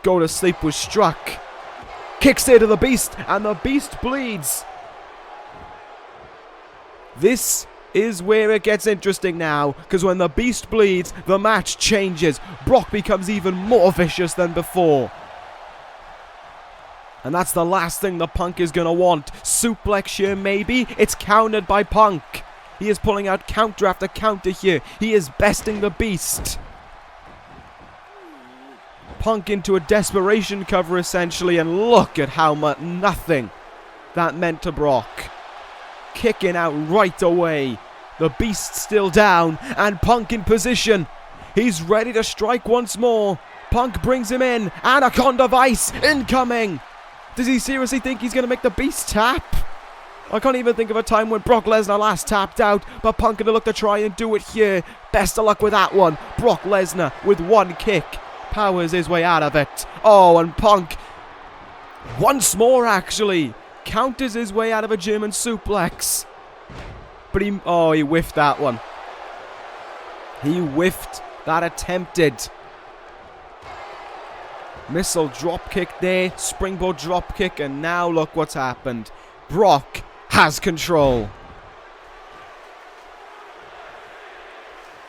go to sleep was struck. Kicks there to the Beast, and the Beast bleeds. This is where it gets interesting now, because when the Beast bleeds, the match changes. Brock becomes even more vicious than before. And that's the last thing the Punk is going to want. Suplex here, maybe. It's countered by Punk. He is pulling out counter after counter here. He is besting the Beast. Punk into a desperation cover, essentially. And look at how much nothing that meant to Brock. Kicking out right away. The Beast still down, and Punk in position. He's ready to strike once more. Punk brings him in. Anaconda Vice incoming. Does he seriously think he's going to make the Beast tap? I can't even think of a time when Brock Lesnar last tapped out, but Punk going to look to try and do it here. Best of luck with that one. Brock Lesnar with one kick powers his way out of it. Oh, and Punk once more actually counters his way out of a German suplex. But he whiffed that one. He whiffed that attempted missile drop kick there, springboard drop kick, and now look what's happened. Brock has control.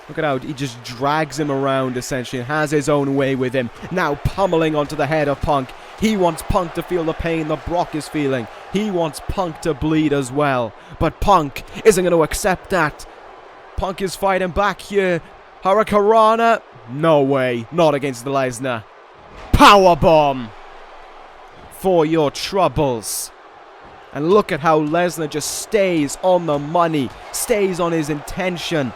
Look at how he just drags him around essentially and has his own way with him. Now pummeling onto the head of Punk. He wants Punk to feel the pain that Brock is feeling. He wants Punk to bleed as well. But Punk isn't going to accept that. Punk is fighting back here. Hurricanrana? No way. Not against Lesnar. Powerbomb for your troubles. And look at how Lesnar just stays on the money. Stays on his intention.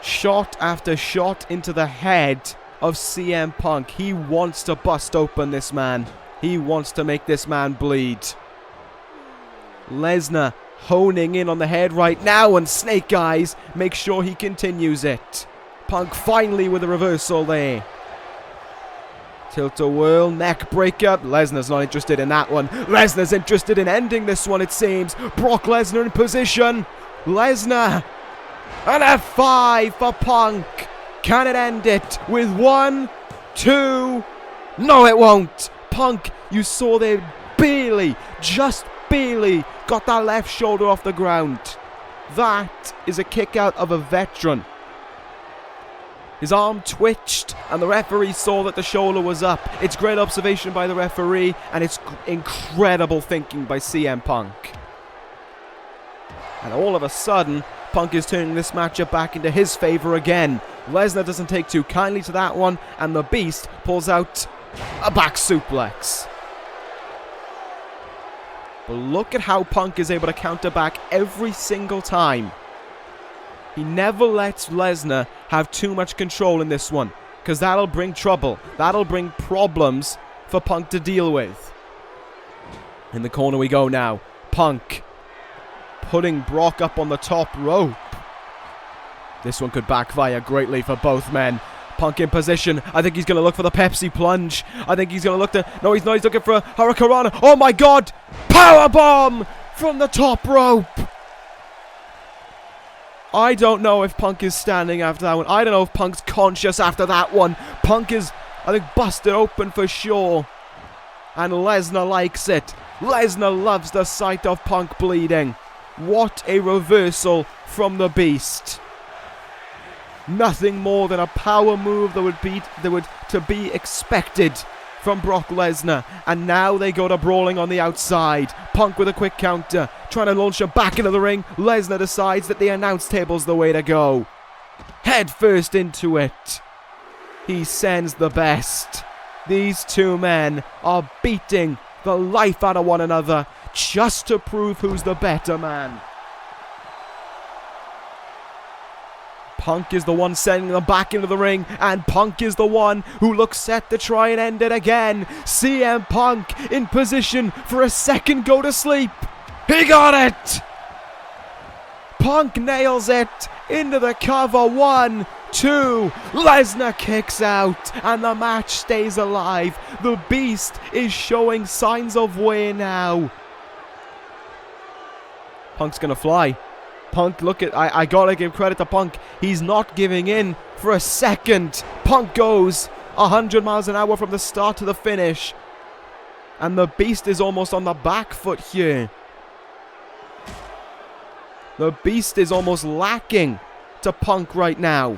Shot after shot into the head of CM Punk. He wants to bust open this man. He wants to make this man bleed. Lesnar honing in on the head right now, and Snake Eyes make sure he continues it. Punk finally with a reversal there. Tilt-a-whirl, neck breaker. Lesnar's not interested in that one. Lesnar's interested in ending this one, it seems. Brock Lesnar in position. Lesnar. An F5 for Punk. Can it end it with 1, 2? No, it won't. Punk, you saw there, barely, just barely got that left shoulder off the ground. That is a kick out of a veteran. His arm twitched, and the referee saw that the shoulder was up. It's great observation by the referee, and it's incredible thinking by CM Punk. And all of a sudden, Punk is turning this matchup back into his favor again. Lesnar doesn't take too kindly to that one, and the Beast pulls out a back suplex. But look at how Punk is able to counter back every single time. He never lets Lesnar have too much control in this one, because that'll bring trouble. That'll bring problems for Punk to deal with. In the corner we go now. Punk putting Brock up on the top rope. This one could backfire greatly for both men. Punk in position. I think he's going to look for the Pepsi plunge. I think he's going to look to... No, he's not. He's looking for a Hurricanrana. Oh my God! Powerbomb from the top rope. I don't know if Punk is standing after that one. I don't know if Punk's conscious after that one. Punk is, I think, busted open for sure. And Lesnar likes it. Lesnar loves the sight of Punk bleeding. What a reversal from the Beast. Nothing more than a power move to be expected from Brock Lesnar. And now they go to brawling on the outside. Punk with a quick counter, trying to launch him back into the ring. Lesnar decides that the announce table's the way to go. Head first into it. He sends the best. These two men are beating the life out of one another just to prove who's the better man. Punk is the one sending them back into the ring, and Punk is the one who looks set to try and end it again. CM Punk in position for a second go to sleep. He got it! Punk nails it into the cover. 1, 2. Lesnar kicks out, and the match stays alive. The Beast is showing signs of wear now. Punk's gonna fly. Punk, look at, I gotta give credit to Punk. He's not giving in for a second. Punk goes 100 miles an hour from the start to the finish. And the Beast is almost on the back foot here. The Beast is almost lacking to Punk right now.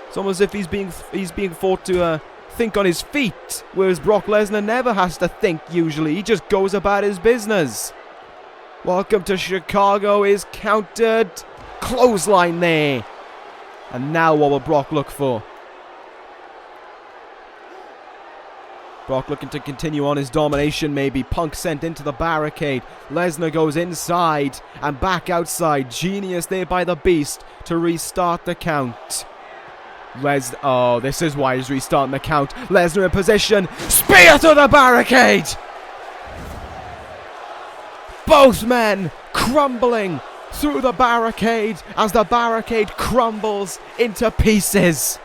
It's almost as if he's being forced to think on his feet, whereas Brock Lesnar never has to think usually. He just goes about his business. Welcome to Chicago is countered. Clothesline there. And now what will Brock look for? Brock looking to continue on his domination maybe. Punk sent into the barricade. Lesnar goes inside and back outside. Genius there by the Beast to restart the count. Oh, this is why he's restarting the count. Lesnar in position. Spear to the barricade! Both men crumbling through the barricade as the barricade crumbles into pieces.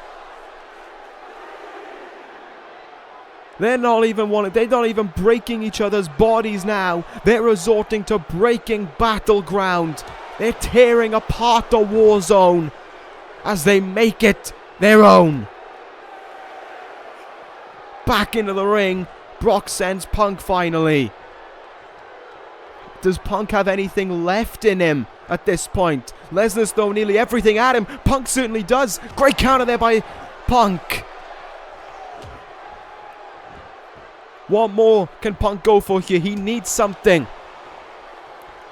They're not even breaking each other's bodies now. They're resorting to breaking Battleground. They're tearing apart the war zone as they make it their own. Back into the ring, Brock sends Punk finally. Does Punk have anything left in him at this point? Lesnar's thrown nearly everything at him. Punk certainly does. Great counter there by Punk. What more can Punk go for here? He needs something.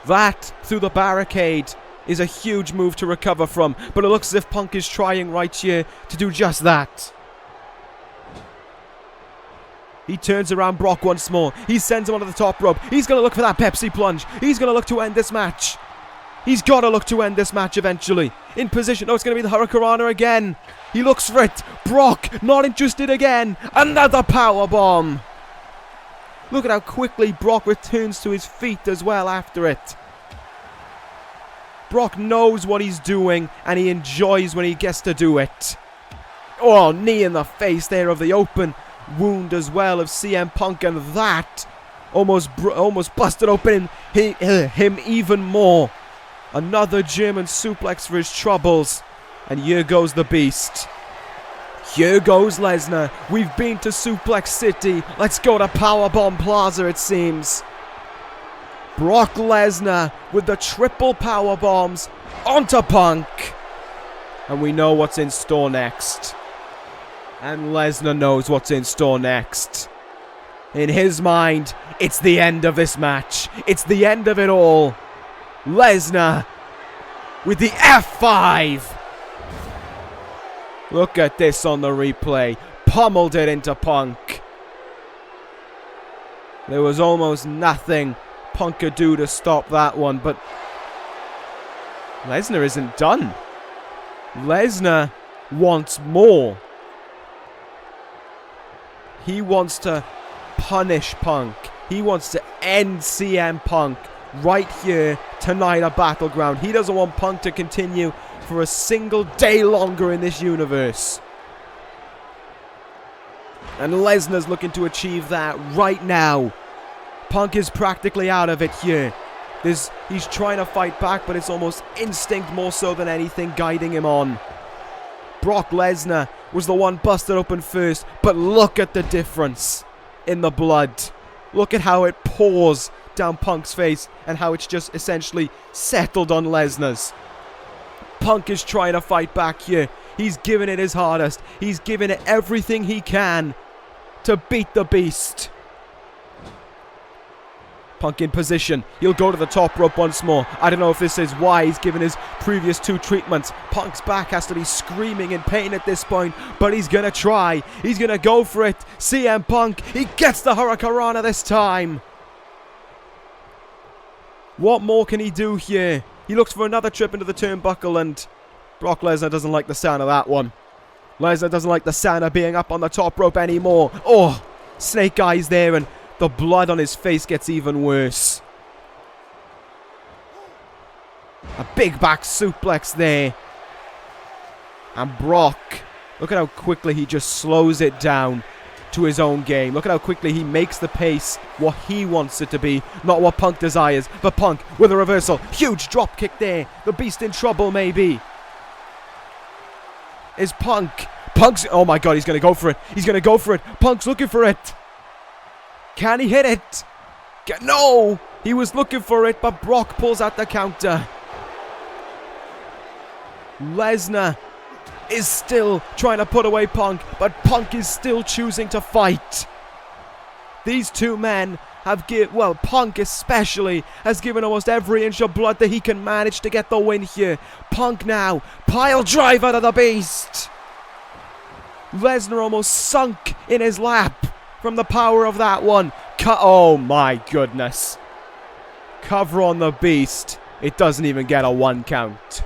That, through the barricade, is a huge move to recover from. But it looks as if Punk is trying right here to do just that. He turns around Brock once more. He sends him onto the top rope. He's going to look for that Pepsi plunge. He's going to look to end this match. He's got to look to end this match eventually. In position. Oh, it's going to be the Hurricanrana again. He looks for it. Brock, not interested again. Another powerbomb. Look at how quickly Brock returns to his feet as well after it. Brock knows what he's doing and he enjoys when he gets to do it. Oh, knee in the face there of the open wound as well of CM Punk, and that almost busted open him even more. Another German suplex for his troubles. And here goes the Beast. Here goes Lesnar. We've been to Suplex City. Let's go to Powerbomb Plaza, it seems. Brock Lesnar with the triple powerbombs onto Punk. And we know what's in store next. And Lesnar knows what's in store next. In his mind, it's the end of this match. It's the end of it all. Lesnar with the F5. Look at this on the replay. Pummeled it into Punk. There was almost nothing Punk could do to stop that one, but Lesnar isn't done. Lesnar wants more. He wants to punish Punk. He wants to end CM Punk right here tonight at Battleground. He doesn't want Punk to continue for a single day longer in this universe. And Lesnar's looking to achieve that right now. Punk is practically out of it here. He's trying to fight back, but it's almost instinct more so than anything guiding him on. Brock Lesnar was the one busted open first, but look at the difference in the blood. Look at how it pours down Punk's face and how it's just essentially settled on Lesnar's. Punk is trying to fight back here. He's giving it his hardest. He's giving it everything he can to beat the Beast. Punk in position. He'll go to the top rope once more. I don't know if this is why he's given his previous two treatments. Punk's back has to be screaming in pain at this point, but he's going to try. He's going to go for it. CM Punk, he gets the Hurricanrana this time. What more can he do here? He looks for another trip into the turnbuckle, and Brock Lesnar doesn't like the sound of that one. Lesnar doesn't like the sound of being up on the top rope anymore. Oh, snake eyes there, and the blood on his face gets even worse. A big back suplex there. And Brock, look at how quickly he just slows it down to his own game. Look at how quickly he makes the pace what he wants it to be, not what Punk desires. But Punk with a reversal. Huge drop kick there. The Beast in trouble maybe. Is Punk's, oh my god, he's going to go for it. He's going to go for it. Punk's looking for it. Can he hit it? No! He was looking for it, but Brock pulls out the counter. Lesnar is still trying to put away Punk, but Punk is still choosing to fight. These two men have Punk especially has given almost every inch of blood that he can manage to get the win here. Punk now, pile driver to the beast. Lesnar almost sunk in his lap from the power of that one. Oh my goodness. Cover on the beast. It doesn't even get a 1 count.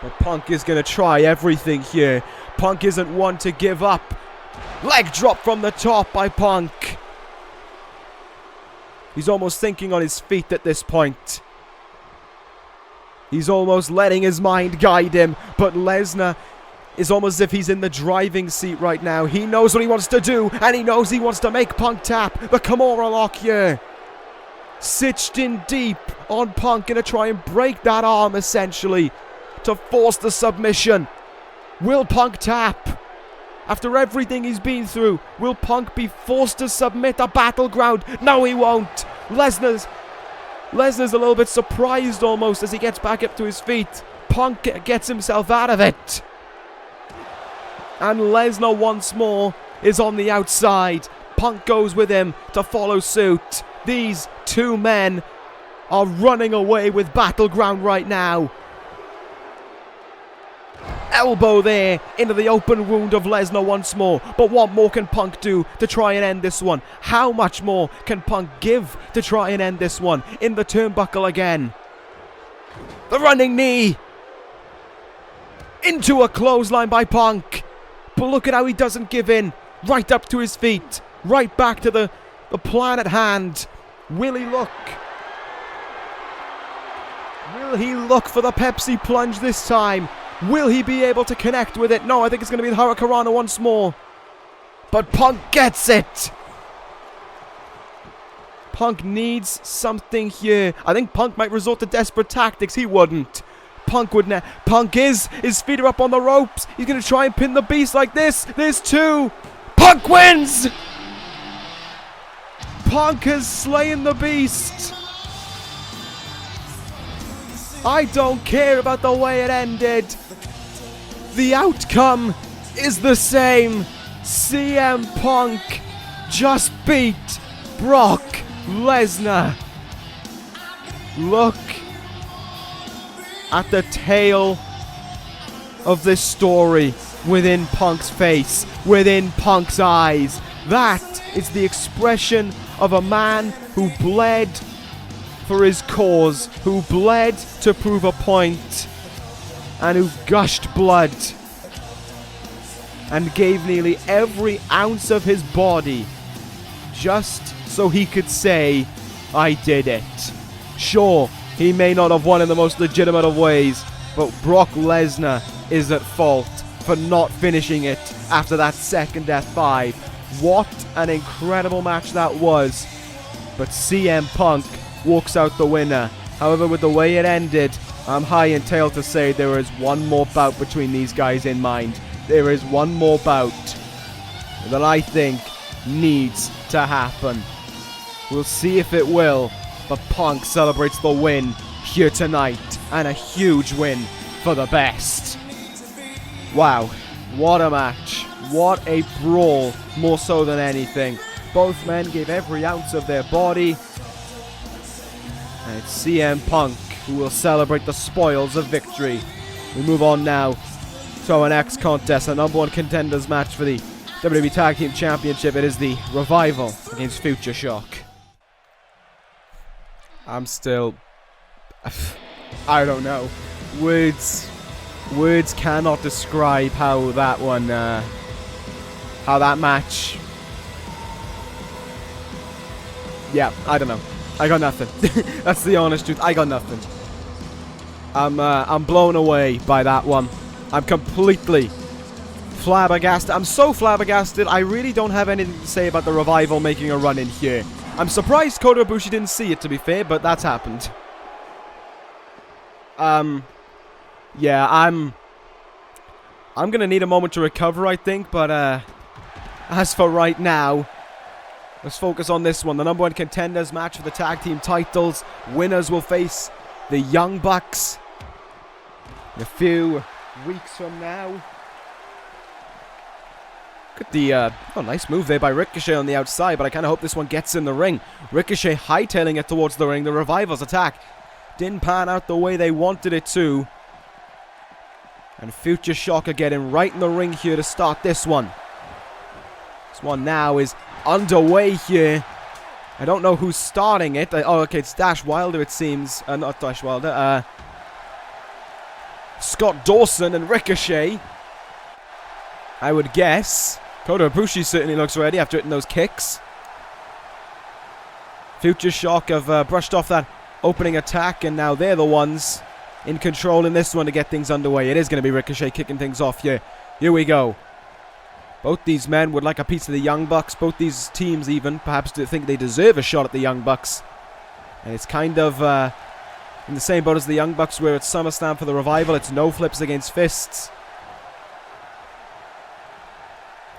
But Punk is going to try everything here. Punk isn't one to give up. Leg drop from the top by Punk. He's almost thinking on his feet at this point. He's almost letting his mind guide him. But Lesnar is almost as if he's in the driving seat right now. He knows what he wants to do. And he knows he wants to make Punk tap. The Kimura lock here. Stitched in deep on Punk. Going to try and break that arm essentially. To force the submission. Will Punk tap? After everything he's been through, will Punk be forced to submit a Battleground? No, he won't. Lesnar's a little bit surprised almost as he gets back up to his feet. Punk gets himself out of it. And Lesnar once more is on the outside. Punk goes with him to follow suit. These two men are running away with Battleground right now. Elbow there into the open wound of Lesnar once more. But what more can Punk do to try and end this one? How much more can Punk give to try and end this one? In the turnbuckle again. The running knee. Into a clothesline by Punk. But look at how he doesn't give in. Right up to his feet. Right back to the plan at hand. Will he look? Will he look for the Pepsi plunge this time? Will he be able to connect with it? No, I think it's going to be the Hurricanrana once more. But Punk gets it. Punk needs something here. I think Punk might resort to desperate tactics. He wouldn't. Punk would not. Punk is. His feet are up on the ropes. He's going to try and pin the beast like this. There's two. Punk wins. Punk has slain the beast. I don't care about the way it ended. The outcome is the same. CM Punk just beat Brock Lesnar. Look at the tale of this story within Punk's face, within Punk's eyes. That is the expression of a man who bled for his cause, who bled to prove a point, and who gushed blood and gave nearly every ounce of his body just so he could say, I did it. Sure, he may not have won in the most legitimate of ways, but Brock Lesnar is at fault for not finishing it after that second F5. What an incredible match that was. But CM Punk walks out the winner. However, with the way it ended, I'm high and tail to say there is one more bout between these guys in mind. There is one more bout that I think needs to happen. We'll see if it will, but Punk celebrates the win here tonight, and a huge win for the best. Wow, what a match. What a brawl, more so than anything. Both men gave every ounce of their body. And it's CM Punk who will celebrate the spoils of victory. We move on now to our next contest, a number one contenders match for the WWE Tag Team Championship. It is the Revival against Future Shock. I'm still... I don't know. Words cannot describe how that one... how that match... Yeah, I don't know. I got nothing. That's the honest truth. I got nothing. I'm blown away by that one. I'm completely flabbergasted. I'm so flabbergasted, I really don't have anything to say about the Revival making a run in here. I'm surprised Kota Ibushi didn't see it, to be fair, but that's happened. Yeah, I'm gonna need a moment to recover, I think, but as for right now, let's focus on this one. The number 1 contenders match for the tag team titles. Winners will face the Young Bucks in a few weeks from now. Look at the, nice move there by Ricochet on the outside, but I kind of hope this one gets in the ring. Ricochet hightailing it towards the ring. The Revival's attack didn't pan out the way they wanted it to. And Future Shocker getting right in the ring here to start this one. This one now is underway here. I don't know who's starting it. Okay, it's Dash Wilder, it seems. Not Dash Wilder. Scott Dawson and Ricochet, I would guess. Kota Ibushi certainly looks ready after hitting those kicks. Future Shock have brushed off that opening attack, and now they're the ones in control in this one to get things underway. It is going to be Ricochet kicking things off here. Here we go. Both these men would like a piece of the Young Bucks. Both these teams even perhaps think they deserve a shot at the Young Bucks. And it's kind of in the same boat as the Young Bucks, where it's SummerSlam for the Revival. It's no flips against fists.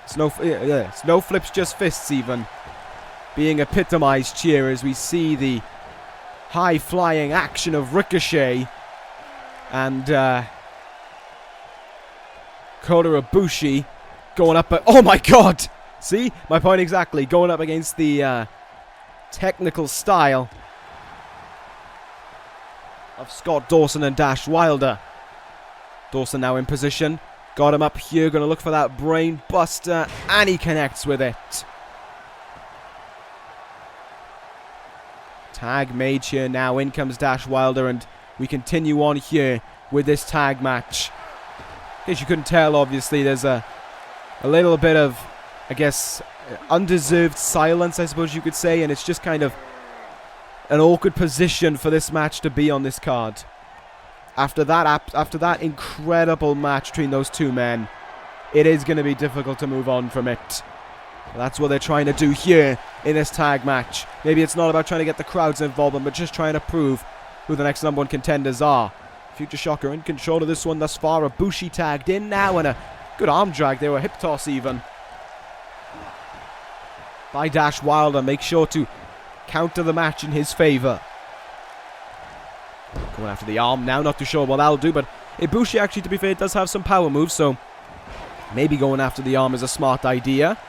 It's no flips, just fists even being epitomized here as we see the high-flying action of Ricochet and Kota Ibushi going up. Oh my god! See? My point exactly. Going up against the technical style of Scott Dawson and Dash Wilder. Dawson now in position. Got him up here. Going to look for that brain buster. And he connects with it. Tag made here now. In comes Dash Wilder. And we continue on here with this tag match. In case you couldn't tell, obviously, there's a little bit of, I guess, undeserved silence, I suppose you could say. And it's just kind of an awkward position for this match to be on this card. After that incredible match between those two men, it is going to be difficult to move on from it. That's what they're trying to do here in this tag match. Maybe it's not about trying to get the crowd's involvement, but just trying to prove who the next number 1 contenders are. Future Shocker in control of this one thus far. Ibushi tagged in now, and a good arm drag there, a hip toss even by Dash Wilder. Make sure to counter the match in his favor. Going after the arm now, not too sure what that'll do, but Ibushi actually, to be fair, does have some power moves, so maybe going after the arm is a smart idea.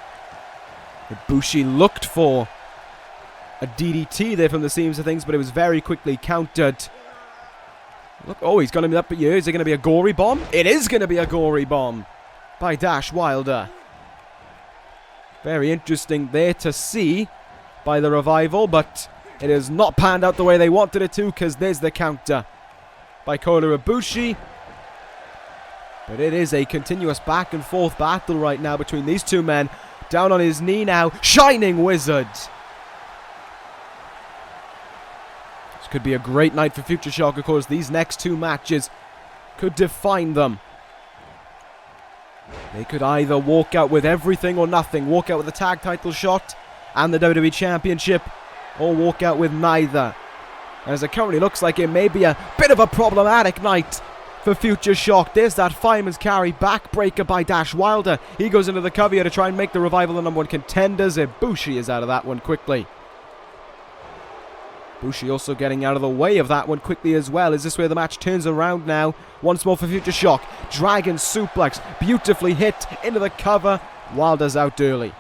Ibushi looked for a DDT there from the seams of things, but it was very quickly countered. Look, oh, he's got him up here. Is it going to be a gory bomb? It is going to be a gory bomb by Dash Wilder. Very interesting there to see by the Revival, but it has not panned out the way they wanted it to, because there's the counter by Kota Ibushi. But it is a continuous back and forth battle right now between these two men. Down on his knee now, Shining Wizard. This could be a great night for Future Shock, of course. These next two matches could define them. They could either walk out with everything or nothing. Walk out with the tag title shot and the WWE Championship, or walk out with neither. As it currently looks like it may be a bit of a problematic night for Future Shock. There's that fireman's carry backbreaker by Dash Wilder. He goes into the cover here to try and make the Revival the number 1 contenders. Ibushi is out of that one quickly. Ibushi also getting out of the way of that one quickly as well. Is this where the match turns around now? Once more for Future Shock. Dragon suplex, beautifully hit into the cover. Wilder's out early.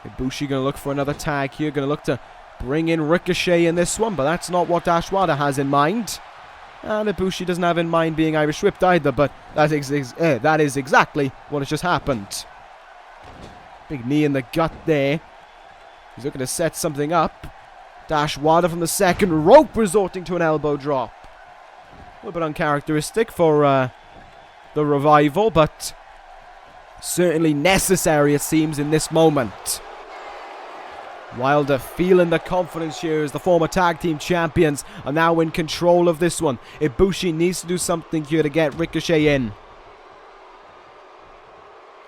Ibushi going to look for another tag here. Going to look to bring in Ricochet in this one, but that's not what Dash Wilder has in mind. And Ibushi doesn't have in mind being Irish whipped either, but that is exactly what has just happened. Big knee in the gut there. He's looking to set something up. Dash Wilder from the second rope, resorting to an elbow drop. A little bit uncharacteristic for the Revival, but certainly necessary, it seems, in this moment. Wilder feeling the confidence here as the former tag team champions are now in control of this one. Ibushi needs to do something here to get Ricochet in,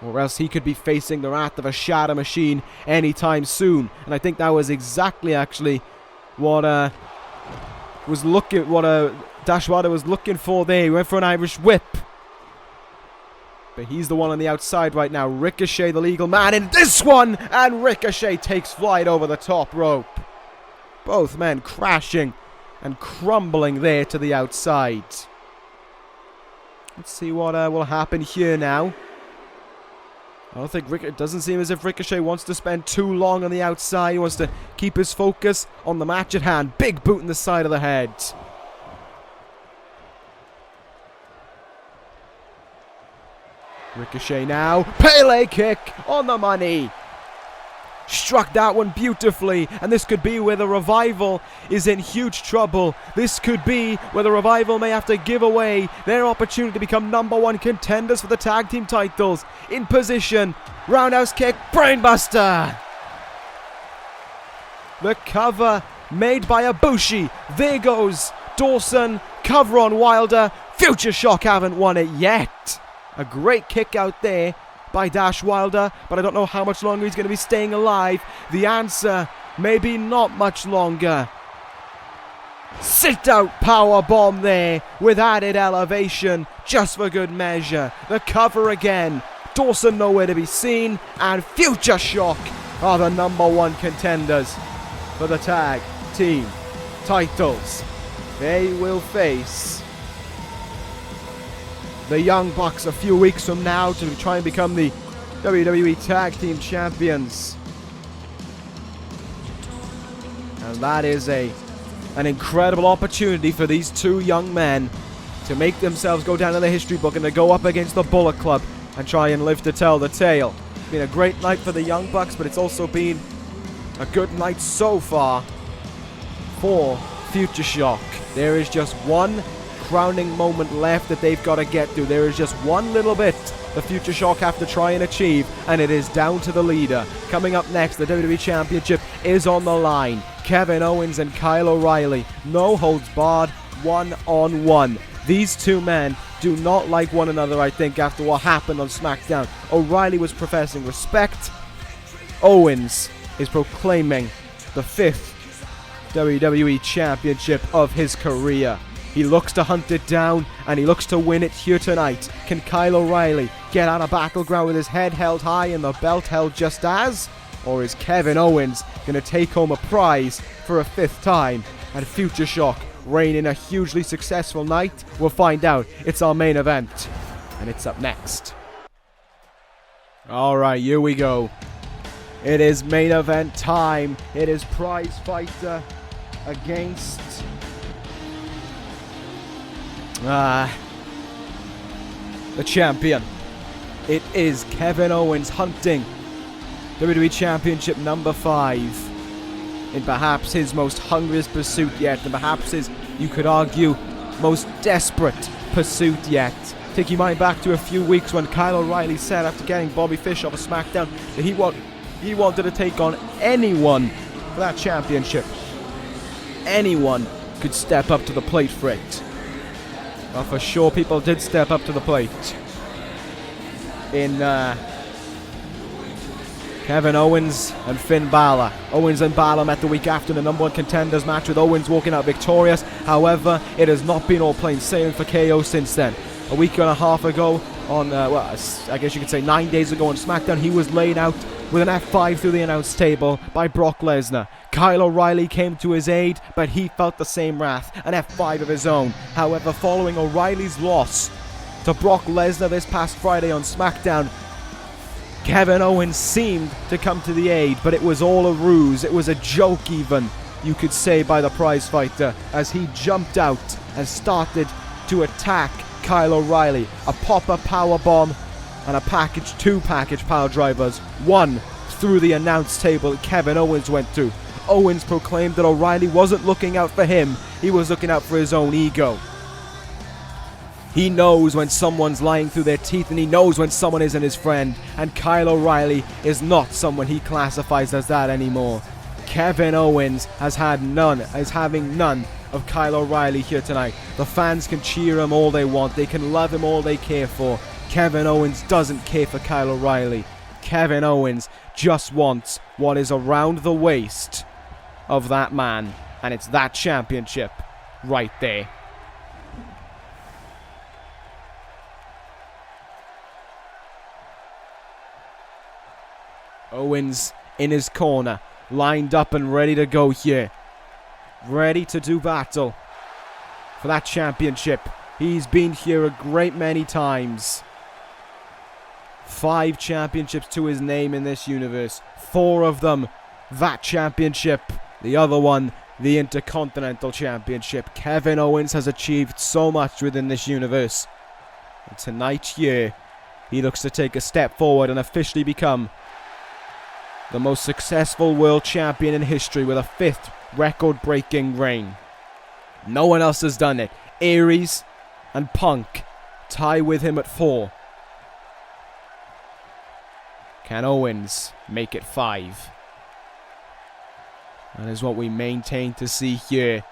or else he could be facing the wrath of a Shatter Machine anytime soon. And I think that was exactly actually what Dash Wilder was looking for there. He went for an Irish whip. But he's the one on the outside right now. Ricochet, the legal man, in this one! And Ricochet takes flight over the top rope. Both men crashing and crumbling there to the outside. Let's see what will happen here now. I don't think it doesn't seem as if Ricochet wants to spend too long on the outside. He wants to keep his focus on the match at hand. Big boot in the side of the head. Ricochet now. Pele kick on the money. Struck that one beautifully, and this could be where the Revival is in huge trouble. This could be where the Revival may have to give away their opportunity to become #1 contenders for the tag team titles. In position, roundhouse kick, brainbuster. The cover made by Ibushi. There goes Dawson, cover on Wilder. Future Shock haven't won it yet. A great kick out there by Dash Wilder, but I don't know how much longer he's going to be staying alive. The answer, maybe not much longer. Sit out power bomb there with added elevation, just for good measure. The cover again. Dawson nowhere to be seen, and Future Shock are the #1 contenders for the tag team titles. They will face the Young Bucks a few weeks from now to try and become the WWE Tag Team Champions. And that is an incredible opportunity for these two young men to make themselves go down in the history book and to go up against the Bullet Club and try and live to tell the tale. It's been a great night for the Young Bucks, but it's also been a good night so far for Future Shock. There is just one crowning moment left that they've got to get to. There is just one little bit the Future Shock have to try and achieve, and it is down to the leader. Coming up next, the WWE Championship is on the line. Kevin Owens and Kyle O'Reilly. No holds barred, one-on-one. These two men do not like one another, I think, after what happened on SmackDown. O'Reilly was professing respect. Owens is proclaiming the 5th WWE Championship of his career. He looks to hunt it down, and he looks to win it here tonight. Can Kyle O'Reilly get out of Battleground with his head held high and the belt held just as? Or is Kevin Owens going to take home a prize for a 5th time? And Future Shock reign in a hugely successful night? We'll find out. It's our main event, and it's up next. Alright, here we go. It is main event time. It is prize fighter against the champion. It is Kevin Owens hunting WWE Championship #5 in perhaps his most hungriest pursuit yet, and perhaps his, you could argue, most desperate pursuit yet. Take your mind back to a few weeks when Kyle O'Reilly said after getting Bobby Fish off of SmackDown that he wanted to take on anyone for that championship. Anyone could step up to the plate for it. Well, for sure, people did step up to the plate. In Kevin Owens and Finn Balor. Owens and Balor met the week after the #1 contenders match, with Owens walking out victorious. However, it has not been all plain sailing for KO since then. A week and a half ago, on well, I guess you could say 9 days ago on SmackDown, he was laid out with an F5 through the announce table by Brock Lesnar. Kyle O'Reilly came to his aid, but he felt the same wrath, an F5 of his own. However, following O'Reilly's loss to Brock Lesnar this past Friday on SmackDown, Kevin Owens seemed to come to the aid, but it was all a ruse. It was a joke even, you could say, by the prize fighter, as he jumped out and started to attack Kyle O'Reilly. A pop-up powerbomb and two package power drivers. One through the announce table that Kevin Owens went through. Owens proclaimed that O'Reilly wasn't looking out for him, he was looking out for his own ego. He knows when someone's lying through their teeth, and he knows when someone isn't his friend, and Kyle O'Reilly is not someone he classifies as that anymore. Kevin Owens is having none of Kyle O'Reilly here tonight. The fans can cheer him all they want, they can love him all they care for. Kevin Owens doesn't care for Kyle O'Reilly. Kevin Owens just wants what is around the waist of that man, and it's that championship right there. Owens in his corner, lined up and ready to go here. Ready to do battle for that championship. He's been here a great many times. 5 championships to his name in this universe. 4 of them, that championship. The other one, the Intercontinental Championship. Kevin Owens has achieved so much within this universe. And tonight here, he looks to take a step forward and officially become the most successful world champion in history with a 5th record-breaking reign. No one else has done it. Aries and Punk tie with him at 4. Can Owens make it 5? That is what we maintain to see here.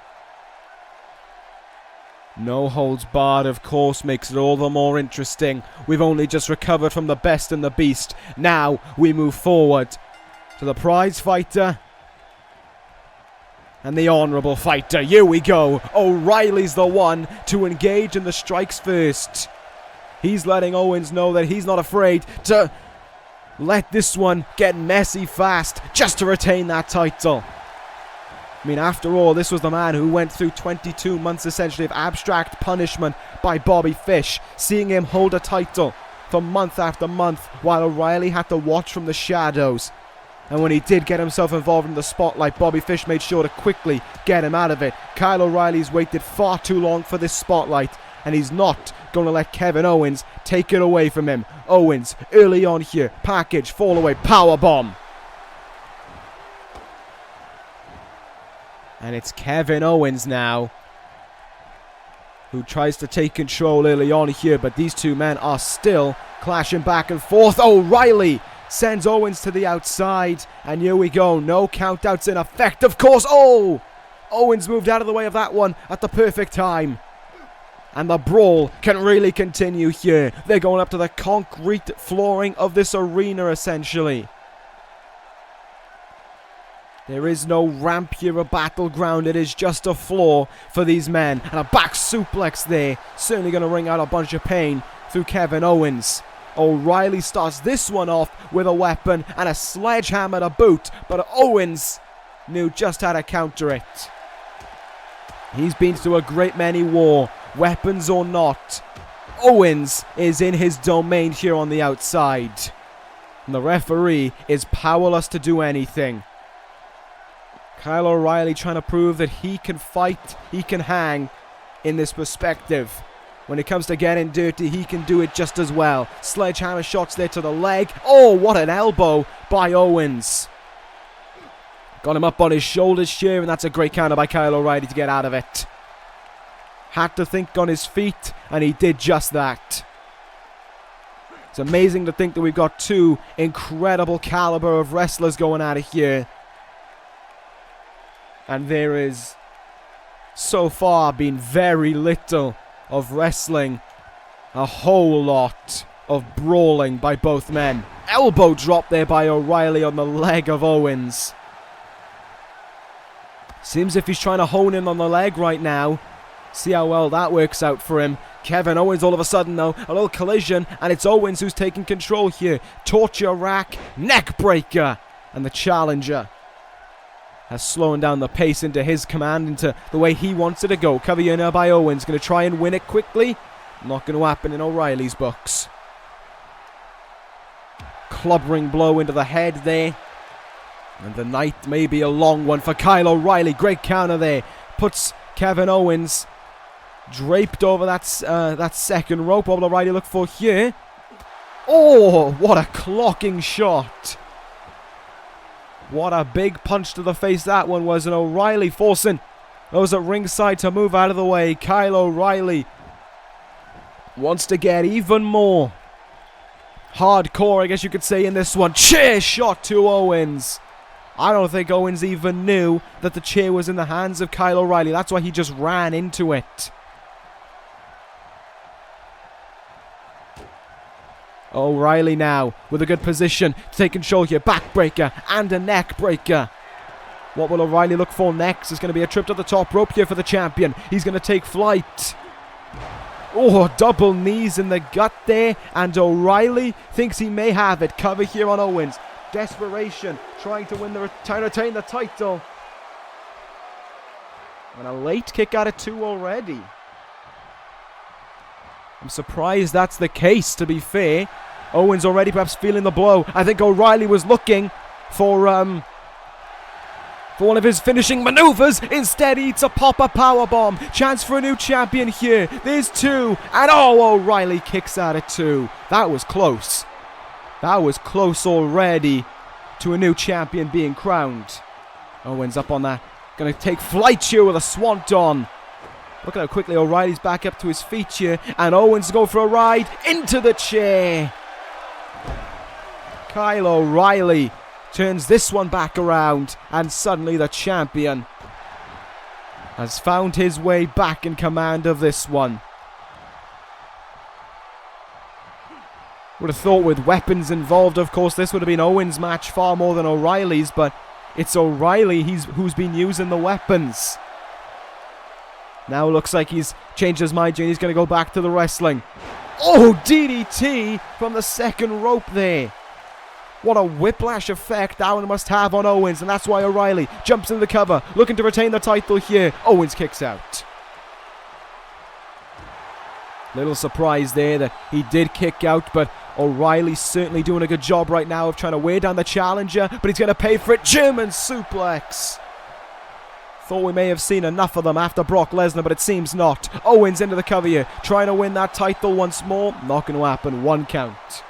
No holds barred, of course, makes it all the more interesting. We've only just recovered from the best and the beast. Now we move forward to the prize fighter and the honourable fighter. Here we go. O'Reilly's the one to engage in the strikes first. He's letting Owens know that he's not afraid to let this one get messy fast just to retain that title. I mean, after all, this was the man who went through 22 months essentially of abstract punishment by Bobby Fish, seeing him hold a title for month after month while O'Reilly had to watch from the shadows. And when he did get himself involved in the spotlight, Bobby Fish made sure to quickly get him out of it. Kyle O'Reilly's waited far too long for this spotlight, and he's not going to let Kevin Owens take it away from him. Owens, early on here, package, fall away, powerbomb. And it's Kevin Owens now who tries to take control early on here, but these two men are still clashing back and forth. O'Reilly sends Owens to the outside, and here we go. No countouts in effect, of course. Oh! Owens moved out of the way of that one at the perfect time. And the brawl can really continue here. They're going up to the concrete flooring of this arena, essentially. There is no ramp here at Battleground. It is just a floor for these men. And a back suplex there. Certainly going to ring out a bunch of pain through Kevin Owens. O'Reilly starts this one off with a weapon and a sledgehammer to boot. But Owens knew just how to counter it. He's been through a great many war, weapons or not. Owens is in his domain here on the outside. And the referee is powerless to do anything. Kyle O'Reilly trying to prove that he can fight, he can hang in this perspective. When it comes to getting dirty, he can do it just as well. Sledgehammer shots there to the leg. Oh, what an elbow by Owens. Got him up on his shoulders here, and that's a great counter by Kyle O'Reilly to get out of it. Had to think on his feet, and he did just that. It's amazing to think that we've got 2 incredible caliber of wrestlers going out of here. And there is so far been very little of wrestling. A whole lot of brawling by both men. Elbow drop there by O'Reilly on the leg of Owens. Seems if he's trying to hone in on the leg right now. See how well that works out for him. Kevin Owens all of a sudden though, a little collision, and it's Owens who's taking control here. Torture rack, neck breaker, and the challenger has slowing down the pace into his command, into the way he wants it to go. Cover here now by Owens, going to try and win it quickly. Not going to happen in O'Reilly's books. Clobbering blow into the head there. And the night may be a long one for Kyle O'Reilly. Great counter there. Puts Kevin Owens draped over that second rope. What will O'Reilly look for here? Oh, what a clocking shot. What a big punch to the face that one was. And O'Reilly forcing those at ringside to move out of the way. Kyle O'Reilly wants to get even more hardcore, I guess you could say, in this one. Chair shot to Owens. I don't think Owens even knew that the chair was in the hands of Kyle O'Reilly. That's why he just ran into it. O'Reilly now with a good position to take control here. Backbreaker and a neck breaker. What will O'Reilly look for next? It's going to be a trip to the top rope here for the champion. He's going to take flight. Oh, double knees in the gut there. And O'Reilly thinks he may have it. Cover here on Owens. desperation, trying to retain the title. And a late kick out of 2 already. I'm surprised that's the case, to be fair. Owens already perhaps feeling the blow. I think O'Reilly was looking for one of his finishing maneuvers. Instead, he eats a pop-up powerbomb. Chance for a new champion here. There's 2. And O'Reilly kicks out at 2. That was close. That was close already to a new champion being crowned. Owens up on that. Going to take flight here with a swanton. Look at how quickly O'Reilly's back up to his feet here. And Owens go for a ride into the chair. Kyle O'Reilly turns this one back around. And suddenly the champion has found his way back in command of this one. Would have thought with weapons involved, of course, this would have been Owens' match far more than O'Reilly's. But it's O'Reilly who's been using the weapons. Now looks like he's changed his mind and he's going to go back to the wrestling. Oh, DDT from the second rope there. What a whiplash effect that one must have on Owens. And that's why O'Reilly jumps into the cover, looking to retain the title here. Owens kicks out. Little surprise there that he did kick out, but O'Reilly's certainly doing a good job right now of trying to wear down the challenger, but he's going to pay for it. German suplex. Thought we may have seen enough of them after Brock Lesnar, but it seems not. Owens into the cover here, trying to win that title once more. Not going to happen. 1 count.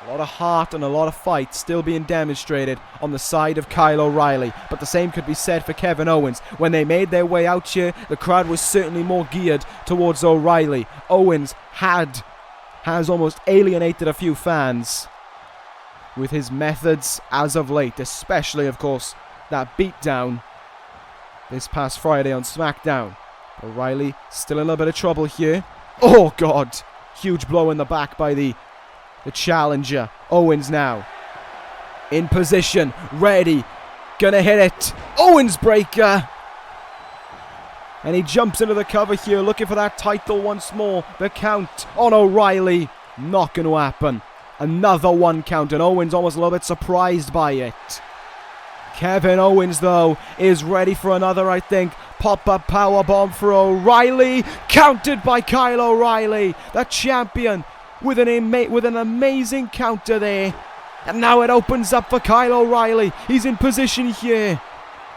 A lot of heart and a lot of fight still being demonstrated on the side of Kyle O'Reilly. But the same could be said for Kevin Owens. When they made their way out here, the crowd was certainly more geared towards O'Reilly. Owens has almost alienated a few fans with his methods as of late. Especially, of course, that beatdown this past Friday on SmackDown. O'Reilly still in a little bit of trouble here. Oh, God. Huge blow in the back by the challenger. Owens now in position, ready, gonna hit it. Owens breaker, and he jumps into the cover here, looking for that title once more. The count on O'Reilly, not gonna happen. Another 1 count, and Owens almost a little bit surprised by it. Kevin Owens, though, is ready for another, I think. Pop-up powerbomb for O'Reilly, countered by Kyle O'Reilly, the champion, with an amazing counter there. And now it opens up for Kyle O'Reilly. He's in position here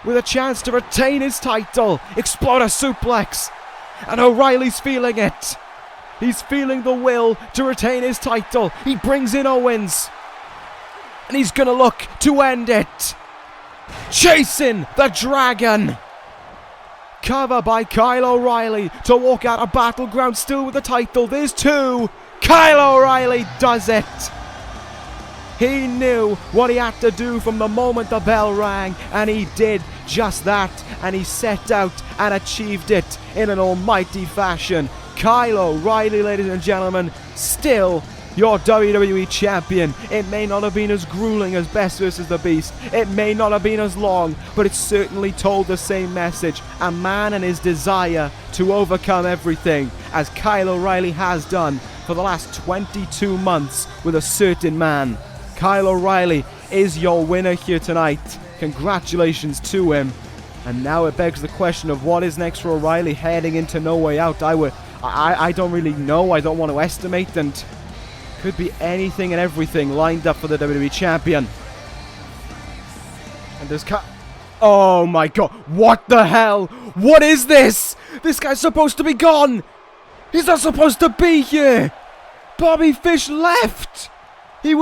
with a chance to retain his title. Exploder suplex. And O'Reilly's feeling it. He's feeling the will to retain his title. He brings in Owens. And he's going to look to end it. Chasing the Dragon. Cover by Kyle O'Reilly to walk out of Battleground still with the title. There's 2. Kyle O'Reilly does it. He knew what he had to do from the moment the bell rang, and he did just that, and he set out and achieved it in an almighty fashion. Kyle O'Reilly, ladies and gentlemen, still your WWE champion. It may not have been as grueling as Best vs. the Beast. It may not have been as long, but it certainly told the same message. A man and his desire to overcome everything, as Kyle O'Reilly has done for the last 22 months with a certain man. Kyle O'Reilly is your winner here tonight. Congratulations to him. And now it begs the question of what is next for O'Reilly heading into No Way Out. I don't really know. I don't want to estimate, and could be anything and everything lined up for the WWE champion. And there's oh my God. What the hell? What is this? This guy's supposed to be gone. He's not supposed to be here. Bobby Fish left. He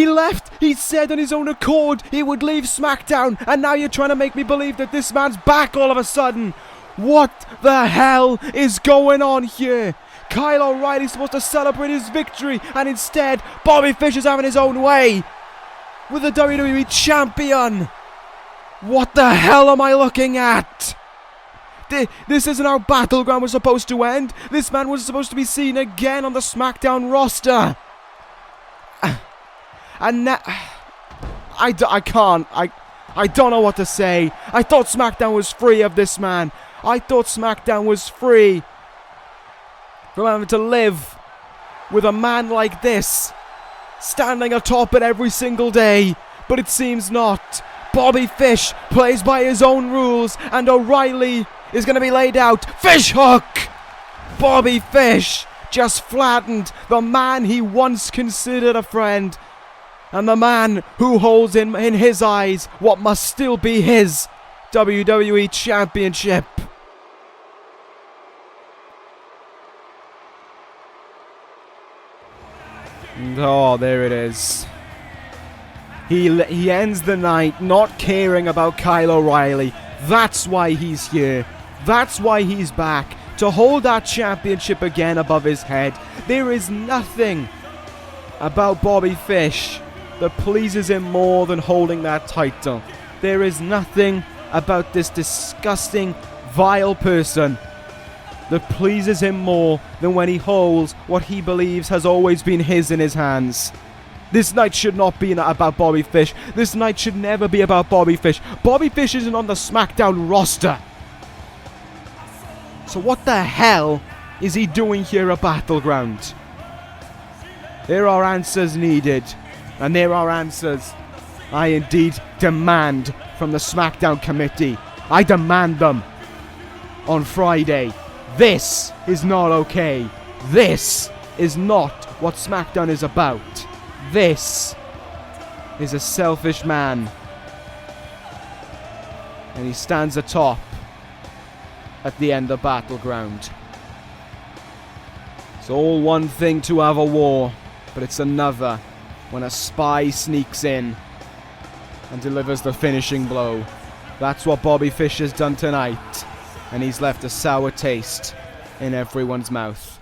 left. He said on his own accord he would leave SmackDown. And now you're trying to make me believe that this man's back all of a sudden. What the hell is going on here? Kyle O'Reilly's supposed to celebrate his victory, and instead Bobby Fish is having his own way with the WWE champion. What the hell am I looking at? This isn't how Battleground was supposed to end. This man was supposed to be seen again on the SmackDown roster. And now I don't know what to say. I thought SmackDown was free of this man. I thought SmackDown was free from having to live with a man like this standing atop it every single day, but it seems not. Bobby Fish plays by his own rules, and O'Reilly is going to be laid out. Fish hook! Bobby Fish just flattened the man he once considered a friend, and the man who holds in his eyes what must still be his WWE Championship. And oh, there it is. He ends the night not caring about Kyle O'Reilly. That's why he's here. That's why he's back. To hold that championship again above his head. There is nothing about Bobby Fish that pleases him more than holding that title. There is nothing about this disgusting, vile person that pleases him more than when he holds what he believes has always been his in his hands. This night should not be about Bobby Fish. This night should never be about Bobby Fish. Bobby Fish isn't on the SmackDown roster. So what the hell is he doing here at Battleground? There are answers needed. And there are answers I indeed demand from the SmackDown committee. I demand them on Friday. This is not okay. This is not what SmackDown is about. This is a selfish man. And he stands atop at the end of Battleground. It's all one thing to have a war, but it's another when a spy sneaks in and delivers the finishing blow. That's what Bobby Fish has done tonight, and he's left a sour taste in everyone's mouth.